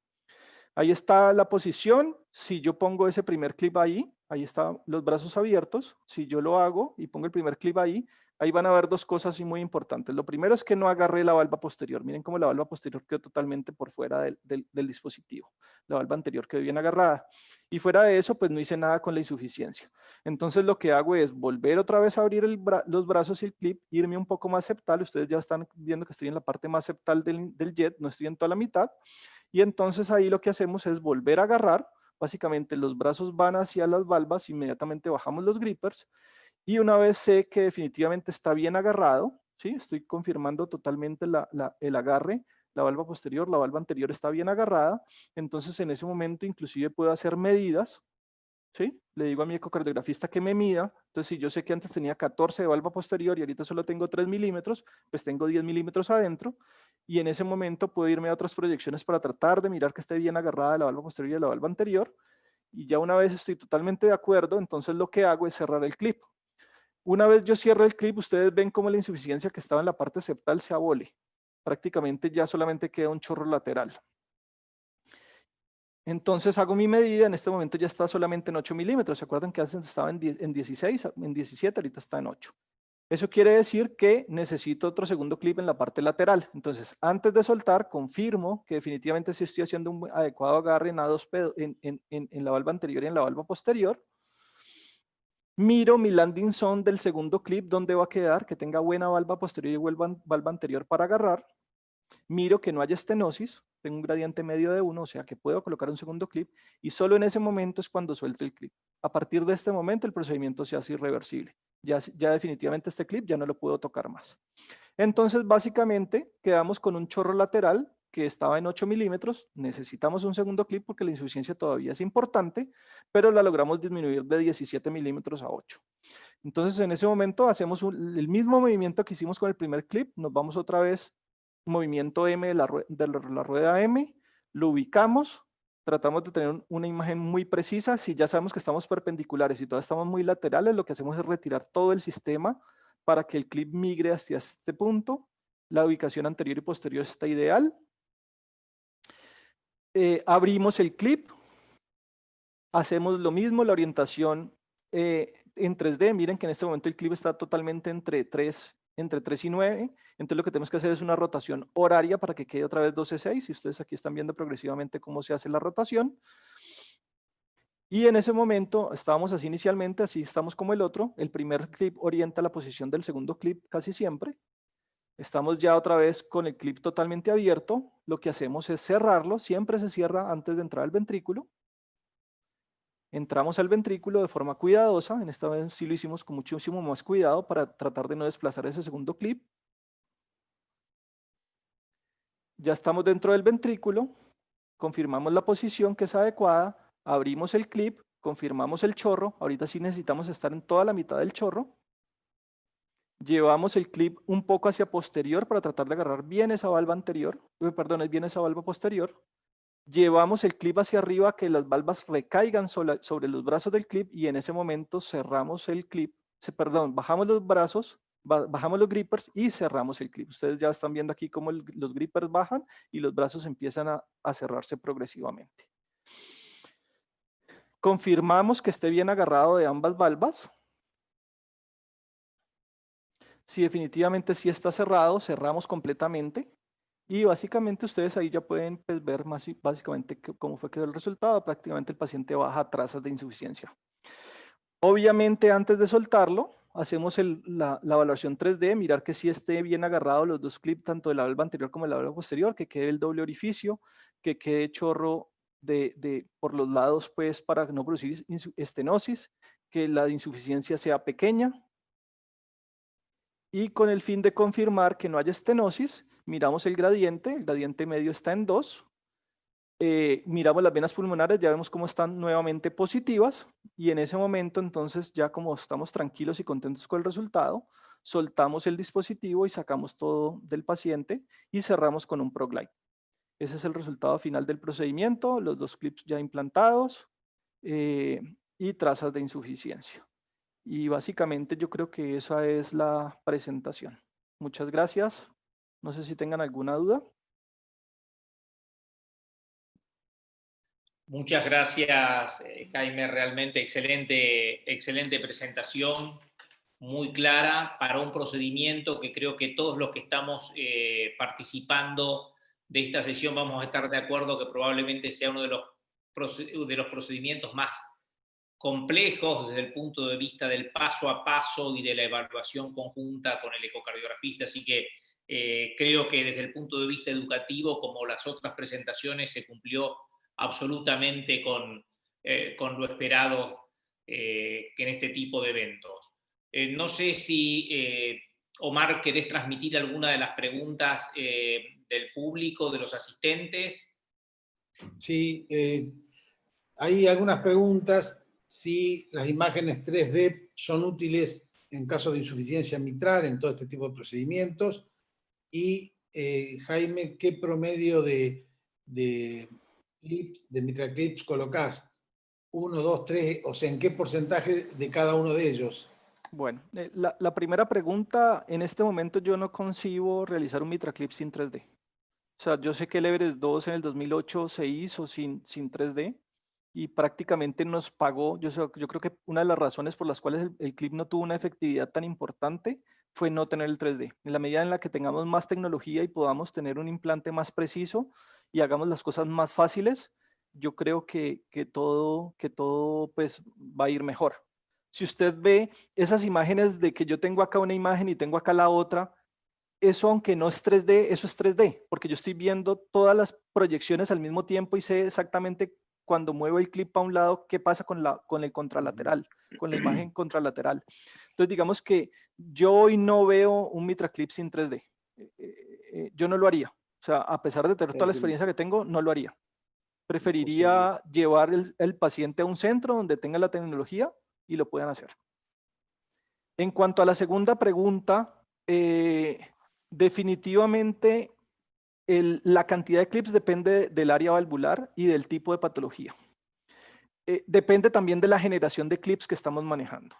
Ahí está la posición. Si yo pongo ese primer clip ahí están los brazos abiertos. Si yo lo hago y pongo el primer clip ahí van a ver 2 cosas muy importantes. Lo primero es que no agarré la valva posterior. Miren cómo la valva posterior quedó totalmente por fuera del dispositivo. La valva anterior quedó bien agarrada. Y fuera de eso, pues no hice nada con la insuficiencia. Entonces lo que hago es volver otra vez a abrir los brazos y el clip, irme un poco más septal. Ustedes ya están viendo que estoy en la parte más septal del jet, no estoy en toda la mitad. Y entonces ahí lo que hacemos es volver a agarrar. Básicamente los brazos van hacia las valvas, inmediatamente bajamos los grippers. Y una vez sé que definitivamente está bien agarrado, ¿sí? Estoy confirmando totalmente el agarre, la valva posterior, la valva anterior está bien agarrada. Entonces en ese momento inclusive puedo hacer medidas, ¿sí? Le digo a mi ecocardiografista que me mida. Entonces si yo sé que antes tenía 14 de valva posterior y ahorita solo tengo 3 milímetros, pues tengo 10 milímetros adentro. Y en ese momento puedo irme a otras proyecciones para tratar de mirar que esté bien agarrada la valva posterior y la valva anterior. Y ya una vez estoy totalmente de acuerdo, entonces lo que hago es cerrar el clip. Una vez yo cierro el clip, ustedes ven cómo la insuficiencia que estaba en la parte septal se abole. Prácticamente ya solamente queda un chorro lateral. Entonces hago mi medida, en este momento ya está solamente en 8 milímetros. ¿Se acuerdan que antes estaba en 16, en 17, ahorita está en 8? Eso quiere decir que necesito otro segundo clip en la parte lateral. Entonces, antes de soltar, confirmo que definitivamente sí estoy haciendo un adecuado agarre en A2 en la valva anterior y en la valva posterior. Miro mi landing zone del segundo clip, dónde va a quedar, que tenga buena valva posterior y valva anterior para agarrar. Miro que no haya estenosis, tengo un gradiente medio de 1, o sea que puedo colocar un segundo clip, y solo en ese momento es cuando suelto el clip. A partir de este momento el procedimiento se hace irreversible. Ya definitivamente este clip ya no lo puedo tocar más. Entonces, básicamente, quedamos con un chorro lateral que estaba en 8 milímetros. Necesitamos un segundo clip porque la insuficiencia todavía es importante, pero la logramos disminuir de 17 milímetros a 8. Entonces, en ese momento hacemos el mismo movimiento que hicimos con el primer clip. Nos vamos otra vez, movimiento M de la rueda M, lo ubicamos, tratamos de tener una imagen muy precisa. Si ya sabemos que estamos perpendiculares y todavía estamos muy laterales, lo que hacemos es retirar todo el sistema para que el clip migre hacia este punto. La ubicación anterior y posterior está ideal. Abrimos el clip, hacemos lo mismo, la orientación en 3D. Miren que en este momento el clip está totalmente entre 3 y 9. Entonces lo que tenemos que hacer es una rotación horaria para que quede otra vez 12:6. Y ustedes aquí están viendo progresivamente cómo se hace la rotación. Y en ese momento estábamos así inicialmente, así estamos como el otro. El primer clip orienta la posición del segundo clip casi siempre. Estamos ya otra vez con el clip totalmente abierto. Lo que hacemos es cerrarlo. Siempre se cierra antes de entrar al ventrículo. Entramos al ventrículo de forma cuidadosa. En esta vez sí lo hicimos con muchísimo más cuidado para tratar de no desplazar ese segundo clip. Ya estamos dentro del ventrículo. Confirmamos la posición que es adecuada. Abrimos el clip. Confirmamos el chorro. Ahorita sí necesitamos estar en toda la mitad del chorro. Llevamos el clip un poco hacia posterior para tratar de agarrar bien esa valva anterior. Perdón, es bien esa valva posterior. Llevamos el clip hacia arriba, que las valvas recaigan sobre los brazos del clip, y en ese momento cerramos el clip. Bajamos los brazos, bajamos los grippers y cerramos el clip. Ustedes ya están viendo aquí cómo los grippers bajan y los brazos empiezan a cerrarse progresivamente. Confirmamos que esté bien agarrado de ambas valvas. Si definitivamente sí está cerrado, cerramos completamente. Y básicamente ustedes ahí ya pueden pues, ver básicamente cómo fue que quedó el resultado. Prácticamente el paciente baja a trazas de insuficiencia. Obviamente antes de soltarlo, hacemos la evaluación 3D, mirar que sí esté bien agarrado los dos clips, tanto de la valva anterior como de la valva posterior, que quede el doble orificio, que quede chorro por los lados pues para no producir estenosis, que la insuficiencia sea pequeña. Y con el fin de confirmar que no haya estenosis, miramos el gradiente medio está en 2. Miramos las venas pulmonares, ya vemos cómo están nuevamente positivas, y en ese momento entonces ya como estamos tranquilos y contentos con el resultado, soltamos el dispositivo y sacamos todo del paciente y cerramos con un ProGlide. Ese es el resultado final del procedimiento, los dos clips ya implantados y trazas de insuficiencia. Y básicamente yo creo que esa es la presentación. Muchas gracias. No sé si tengan alguna duda. Muchas gracias, Jaime. Realmente excelente presentación, muy clara para un procedimiento que creo que todos los que estamos participando de esta sesión vamos a estar de acuerdo que probablemente sea uno de los procedimientos más complejos desde el punto de vista del paso a paso y de la evaluación conjunta con el ecocardiografista. Así que creo que desde el punto de vista educativo, como las otras presentaciones, se cumplió absolutamente con lo esperado en este tipo de eventos. No sé si, Omar, querés transmitir alguna de las preguntas del público, de los asistentes. Sí, hay algunas preguntas. Si las imágenes 3D son útiles en caso de insuficiencia mitral en todo este tipo de procedimientos. Y Jaime, ¿qué promedio de mitral clips colocás? 1, 2, 3, o sea, ¿en qué porcentaje de cada uno de ellos? Bueno, la primera pregunta, en este momento yo no concibo realizar un mitral clip sin 3D. O sea, yo sé que el Everest 2 en el 2008 se hizo sin 3D y prácticamente nos pagó. Yo creo que una de las razones por las cuales el clip no tuvo una efectividad tan importante fue no tener el 3D. En la medida en la que tengamos más tecnología y podamos tener un implante más preciso y hagamos las cosas más fáciles, yo creo que todo pues, va a ir mejor. Si usted ve esas imágenes de que yo tengo acá una imagen y tengo acá la otra, eso aunque no es 3D, eso es 3D, porque yo estoy viendo todas las proyecciones al mismo tiempo y sé exactamente cuando muevo el clip a un lado, ¿qué pasa con el contralateral, con la imagen contralateral? Entonces, digamos que yo hoy no veo un MitraClip sin 3D. Yo no lo haría. O sea, a pesar de tener toda la experiencia que tengo, no lo haría. Preferiría llevar el paciente a un centro donde tenga la tecnología y lo puedan hacer. En cuanto a la segunda pregunta, definitivamente la cantidad de clips depende del área valvular y del tipo de patología. Depende también de la generación de clips que estamos manejando.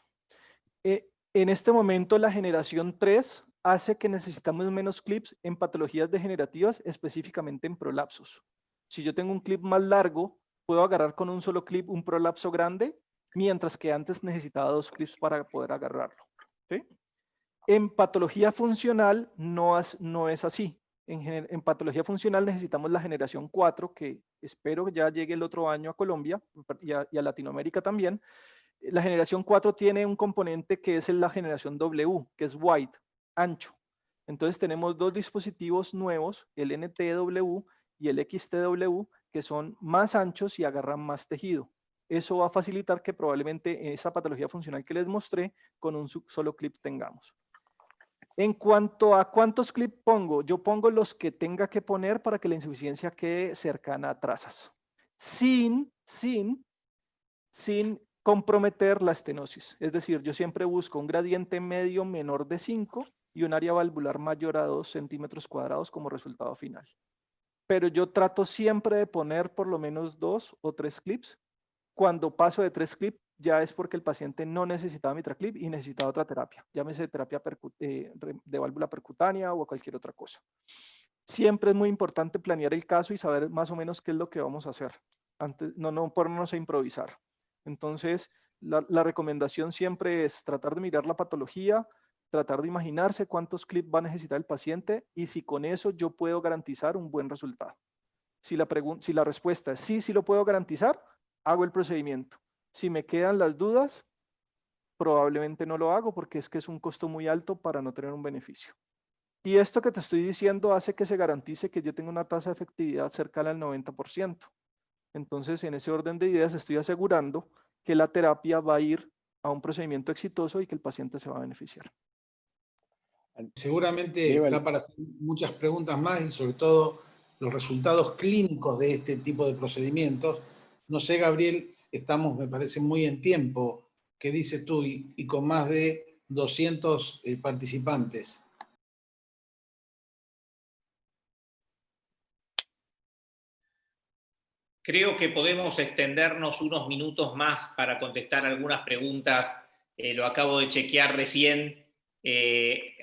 En este momento la generación 3 hace que necesitamos menos clips en patologías degenerativas, específicamente en prolapsos. Si yo tengo un clip más largo, puedo agarrar con un solo clip un prolapso grande, mientras que antes necesitaba 2 clips para poder agarrarlo. ¿Sí? En patología funcional no es así. En patología funcional necesitamos la generación 4, que espero ya llegue el otro año a Colombia y a Latinoamérica también. La generación 4 tiene un componente que es la generación W, que es wide, ancho. Entonces tenemos 2 dispositivos nuevos, el NTW y el XTW, que son más anchos y agarran más tejido. Eso va a facilitar que probablemente en esa patología funcional que les mostré, con un solo clip tengamos. En cuanto a cuántos clips pongo, yo pongo los que tenga que poner para que la insuficiencia quede cercana a trazas, sin comprometer la estenosis. Es decir, yo siempre busco un gradiente medio menor de 5 y un área valvular mayor a 2 centímetros cuadrados como resultado final. Pero yo trato siempre de poner por lo menos 2 o 3 clips. Cuando paso de 3 clips, ya es porque el paciente no necesitaba MitraClip y necesitaba otra terapia, llámese terapia de válvula percutánea o cualquier otra cosa. Siempre es muy importante planear el caso y saber más o menos qué es lo que vamos a hacer, antes, no ponernos a improvisar. Entonces, la recomendación siempre es tratar de mirar la patología, tratar de imaginarse cuántos clips va a necesitar el paciente y si con eso yo puedo garantizar un buen resultado. Si la respuesta es sí lo puedo garantizar, hago el procedimiento. Si me quedan las dudas, probablemente no lo hago porque es que es un costo muy alto para no tener un beneficio. Y esto que te estoy diciendo hace que se garantice que yo tenga una tasa de efectividad cercana al 90%. Entonces, en ese orden de ideas, estoy asegurando que la terapia va a ir a un procedimiento exitoso y que el paciente se va a beneficiar. Seguramente da para hacer muchas preguntas más y sobre todo los resultados clínicos de este tipo de procedimientos. No sé, Gabriel, estamos, me parece, muy en tiempo. ¿Qué dices tú? Y con más de 200 participantes. Creo que podemos extendernos unos minutos más para contestar algunas preguntas. Lo acabo de chequear recién.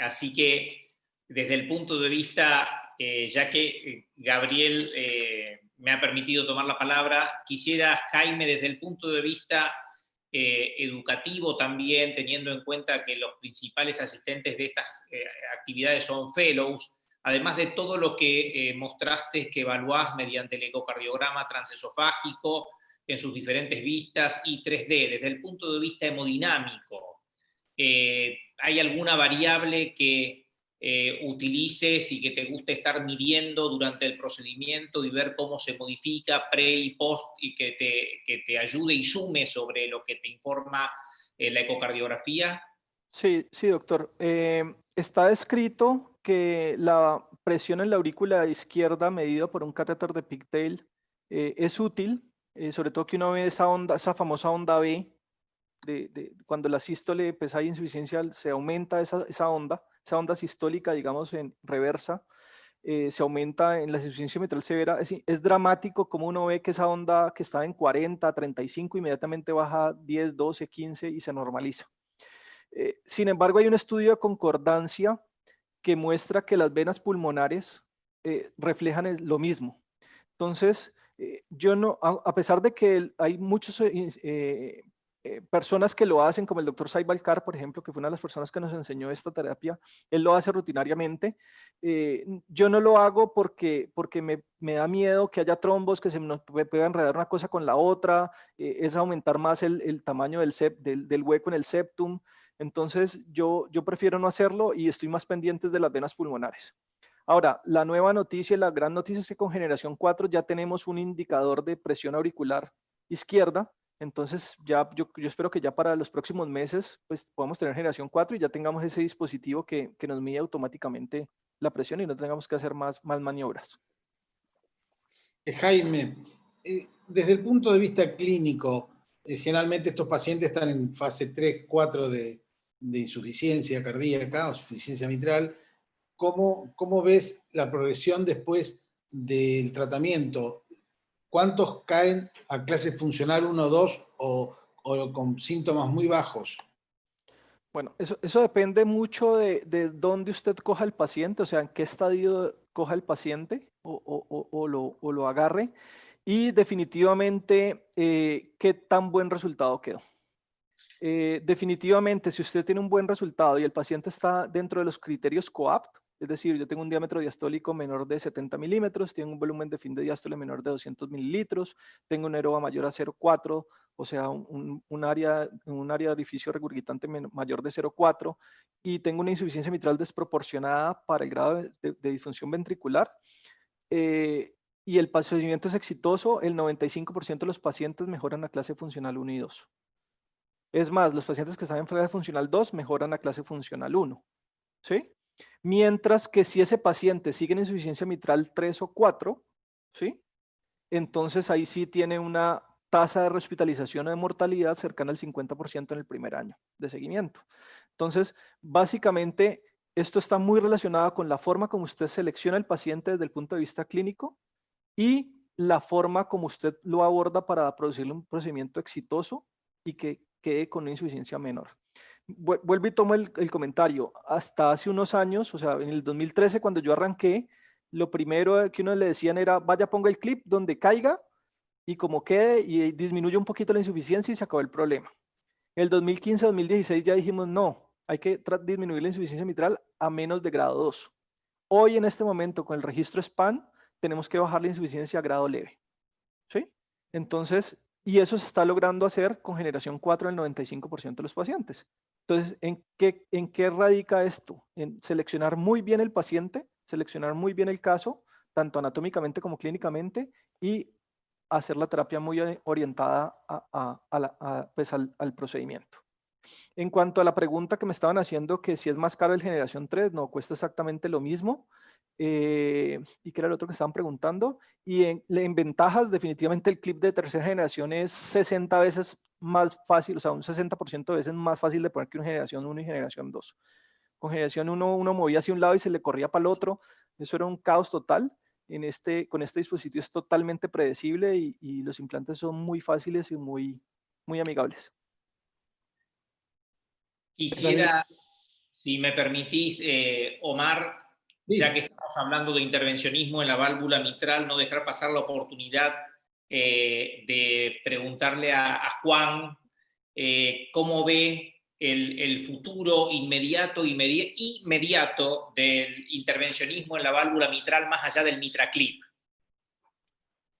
Así que desde el punto de vista, ya que Gabriel me ha permitido tomar la palabra, quisiera, Jaime, desde el punto de vista educativo también, teniendo en cuenta que los principales asistentes de estas actividades son fellows, además de todo lo que mostraste que evaluás mediante el ecocardiograma transesofágico en sus diferentes vistas y 3D, desde el punto de vista hemodinámico, ¿hay alguna variable que utilices y que te guste estar midiendo durante el procedimiento y ver cómo se modifica pre y post y que te ayude y sume sobre lo que te informa la ecocardiografía? Sí, doctor. Está escrito que la presión en la aurícula izquierda medida por un catéter de pigtail es útil, sobre todo que uno ve esa onda, esa famosa onda B, cuando la sístole, pues hay insuficiencia, se aumenta esa onda sistólica, digamos, en reversa, se aumenta en la insuficiencia mitral severa. Es dramático como uno ve que esa onda que estaba en 40, 35, inmediatamente baja 10, 12, 15 y se normaliza. Sin embargo, hay un estudio de concordancia que muestra que las venas pulmonares reflejan lo mismo. Entonces, yo no, a pesar de que hay muchos personas que lo hacen, como el doctor Saibalcar, por ejemplo, que fue una de las personas que nos enseñó esta terapia, él lo hace rutinariamente. Yo no lo hago porque me da miedo que haya trombos, que se me pueda enredar una cosa con la otra, es aumentar más el tamaño del hueco en el septum. Entonces, yo prefiero no hacerlo y estoy más pendiente de las venas pulmonares. Ahora, la nueva noticia, la gran noticia es que con generación 4 ya tenemos un indicador de presión auricular izquierda. Entonces, ya yo espero que ya para los próximos meses pues podamos tener generación 4 y ya tengamos ese dispositivo que nos mide automáticamente la presión y no tengamos que hacer más maniobras. Jaime, desde el punto de vista clínico, generalmente estos pacientes están en fase 3, 4 de insuficiencia cardíaca o insuficiencia mitral. ¿Cómo ves la progresión después del tratamiento? ¿Cuántos caen a clase funcional 1 o 2 o con síntomas muy bajos? Bueno, eso depende mucho de dónde usted coja el paciente, o sea, en qué estadio coja el paciente o lo agarre y definitivamente qué tan buen resultado quedó. Definitivamente, si usted tiene un buen resultado y el paciente está dentro de los criterios COAPT, es decir, yo tengo un diámetro diastólico menor de 70 milímetros, tengo un volumen de fin de diástole menor de 200 mililitros, tengo un EROA mayor a 0,4, o sea, un área de orificio regurgitante mayor de 0,4 y tengo una insuficiencia mitral desproporcionada para el grado de disfunción ventricular. Y el procedimiento es exitoso, el 95% de los pacientes mejoran a clase funcional 1 y 2. Es más, los pacientes que están en clase funcional 2 mejoran a clase funcional 1, ¿sí? Mientras que si ese paciente sigue en insuficiencia mitral 3 o 4, ¿sí? Entonces ahí sí tiene una tasa de rehospitalización o de mortalidad cercana al 50% en el primer año de seguimiento. Entonces, básicamente, esto está muy relacionado con la forma como usted selecciona el paciente desde el punto de vista clínico y la forma como usted lo aborda para producirle un procedimiento exitoso y que quede con una insuficiencia menor. Vuelvo y tomo el comentario. Hasta hace unos años, o sea, en el 2013, cuando yo arranqué, lo primero que uno le decían era, vaya, ponga el clip donde caiga y como quede y disminuye un poquito la insuficiencia y se acabó el problema. En el 2015-2016 ya dijimos, no, hay que disminuir la insuficiencia mitral a menos de grado 2. Hoy, en este momento, con el registro SPAN, tenemos que bajar la insuficiencia a grado leve. ¿Sí? Entonces, y eso se está logrando hacer con generación 4 en el 95% de los pacientes. Entonces, ¿en qué radica esto? En seleccionar muy bien el paciente, seleccionar muy bien el caso, tanto anatómicamente como clínicamente, y hacer la terapia muy orientada pues al procedimiento. En cuanto a la pregunta que me estaban haciendo, que si es más caro el generación 3, no, cuesta exactamente lo mismo. ¿Y qué era lo otro que estaban preguntando? Y en ventajas, definitivamente el clip de tercera generación es 60 veces más fácil, o sea, un 60% de veces más fácil de poner que una generación 1 y generación 2. Con generación 1 uno movía hacia un lado y se le corría para el otro. Eso era un caos total. Con este dispositivo es totalmente predecible y los implantes son muy fáciles y muy amigables. Quisiera, si me permitís, Omar, Sí. ya que estamos hablando de intervencionismo en la válvula mitral, no dejar pasar la oportunidad de preguntarle a Juan cómo ve el futuro inmediato del intervencionismo en la válvula mitral más allá del MitraClip.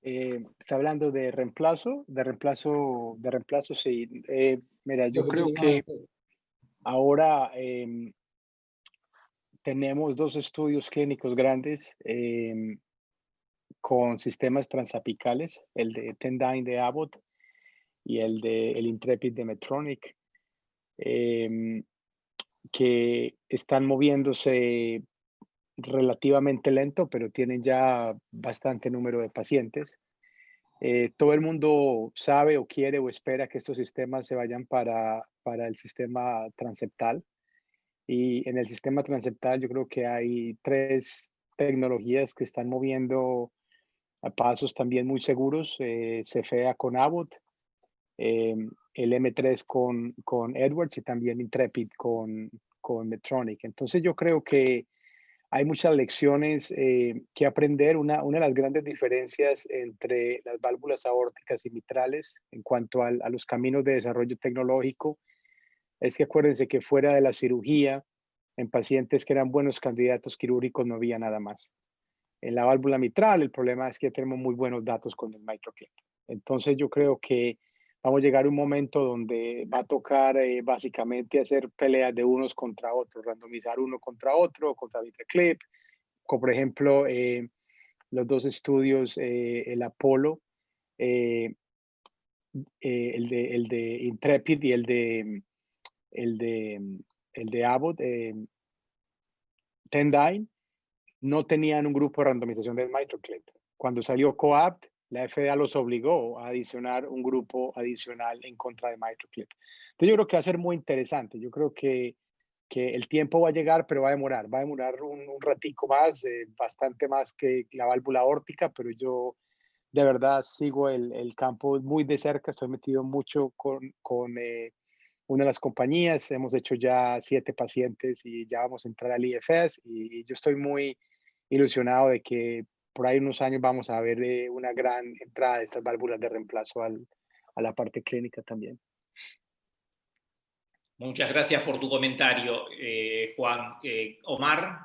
¿Está hablando de reemplazo? De reemplazo, sí. Mira, yo creo que ahora tenemos 2 estudios clínicos grandes con sistemas transapicales, el de Tendyne de Abbott y el Intrepid de Medtronic, que están moviéndose relativamente lento, pero tienen ya bastante número de pacientes. Todo el mundo sabe o quiere o espera que estos sistemas se vayan para el sistema transeptal. Y en el sistema transeptal yo creo que hay 3 tecnologías que están moviendo a pasos también muy seguros. Cefea con Abbott, el M3 con Edwards y también Intrepid con Medtronic. Entonces yo creo que hay muchas lecciones que aprender. Una de las grandes diferencias entre las válvulas aórticas y mitrales en cuanto a los caminos de desarrollo tecnológico es que acuérdense que fuera de la cirugía, en pacientes que eran buenos candidatos quirúrgicos no había nada más. En la válvula mitral el problema es que tenemos muy buenos datos con el MitraClip. Entonces yo creo que vamos a llegar a un momento donde va a tocar básicamente hacer peleas de unos contra otros, randomizar uno contra otro, contra MitraClip, por ejemplo, los dos estudios, el Apollo, el de Intrepid y el de Abbott, Tendyne, no tenían un grupo de randomización del MitraClip. Cuando salió COAPT, la FDA los obligó a adicionar un grupo adicional en contra de MitraClip. Entonces yo creo que va a ser muy interesante. Yo creo que el tiempo va a llegar, pero va a demorar un ratico más, bastante más que la válvula aórtica, pero yo de verdad sigo el campo muy de cerca, estoy metido mucho con una de las compañías, hemos hecho ya 7 pacientes y ya vamos a entrar al IFS y yo estoy muy ilusionado de que por ahí unos años vamos a ver una gran entrada de estas válvulas de reemplazo a la parte clínica también. Muchas gracias por tu comentario, Juan. Omar.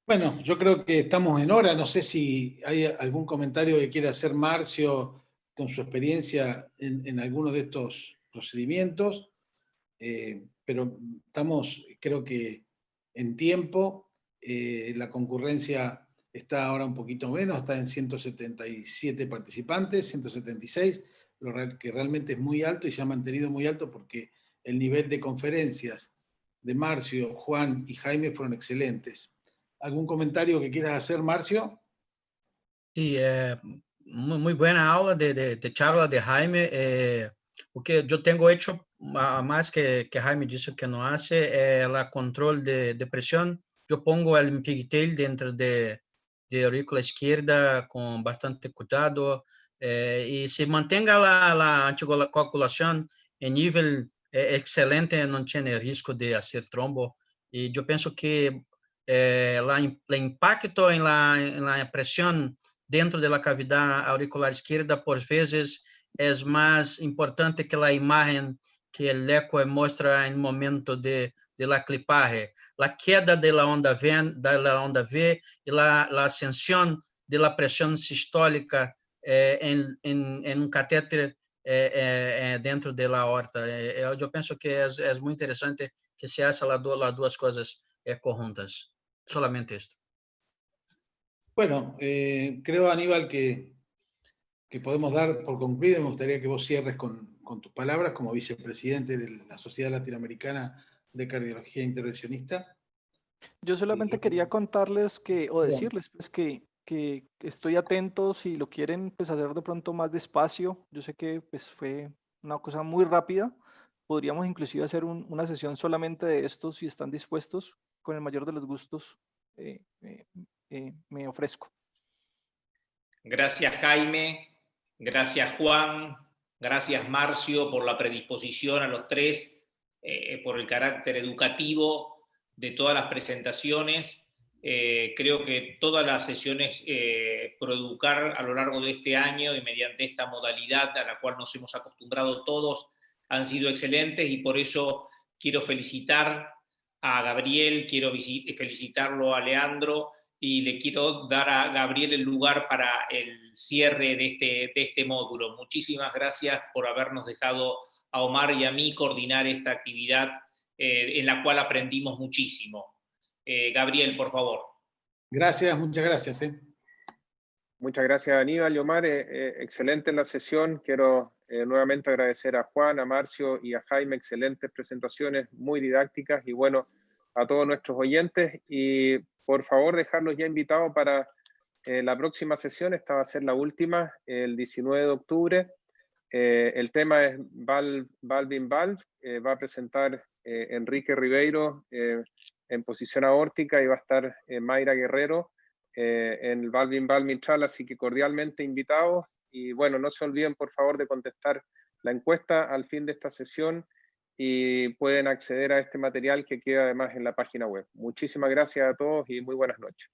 Bueno, yo creo que estamos en hora. No sé si hay algún comentario que quiera hacer Marcio con su experiencia en alguno de estos procedimientos, pero estamos, creo que, en tiempo. La concurrencia está ahora un poquito menos, está en 177 participantes, 176, que realmente es muy alto y se ha mantenido muy alto porque el nivel de conferencias de Marcio, Juan y Jaime fueron excelentes. ¿Algún comentario que quieras hacer, Marcio? Sí, muy buena aula de charla de Jaime. O que yo tengo hecho más que Jaime dice que no hace, la control de presión. Yo pongo el pigtail dentro de aurícula izquierda con bastante cuidado y se mantenga la anticoagulación en nivel excelente, no tiene riesgo de hacer trombo. Y yo pienso que el impacto en la presión dentro de la cavidad auricular izquierda por veces es más importante que la imagen que el eco muestra en el momento de la clipaje. La queda de la onda V y la ascensión de la presión sistólica en un catéter dentro de la aorta. Yo pienso que es muy interesante que se hagan las dos cosas conjuntas. Solamente esto. Bueno, creo, Aníbal, que podemos dar por concluido. Me gustaría que vos cierres con tus palabras como vicepresidente de la Sociedad Latinoamericana de Cardiología Intervencionista. Yo solamente quería contarles o decirles pues, que estoy atento, si lo quieren pues, hacer de pronto más despacio. Yo sé que pues, fue una cosa muy rápida. Podríamos inclusive hacer una sesión solamente de esto, si están dispuestos, con el mayor de los gustos me ofrezco. Gracias, Jaime. Gracias, Juan. Gracias, Marcio, por la predisposición a los tres, por el carácter educativo de todas las presentaciones. Creo que todas las sesiones ProEducar a lo largo de este año y mediante esta modalidad a la cual nos hemos acostumbrado todos han sido excelentes y por eso quiero felicitar a Gabriel, quiero felicitarlo a Leandro y le quiero dar a Gabriel el lugar para el cierre de este módulo. Muchísimas gracias por habernos dejado a Omar y a mí coordinar esta actividad en la cual aprendimos muchísimo. Gabriel, por favor. Gracias, muchas gracias. Muchas gracias, Aníbal y Omar. Excelente en la sesión. Quiero nuevamente agradecer a Juan, a Marcio y a Jaime. Excelentes presentaciones, muy didácticas. Y bueno, a todos nuestros oyentes. Y por favor, dejarlos ya invitados para la próxima sesión. Esta va a ser la última, el 19 de octubre. El tema es Valve in Valve. Va a presentar Enrique Ribeiro en posición aórtica y va a estar Mayra Guerrero en el Valve in Valve mitral, así que cordialmente invitados. Y bueno, no se olviden por favor de contestar la encuesta al fin de esta sesión y pueden acceder a este material que queda además en la página web. Muchísimas gracias a todos y muy buenas noches.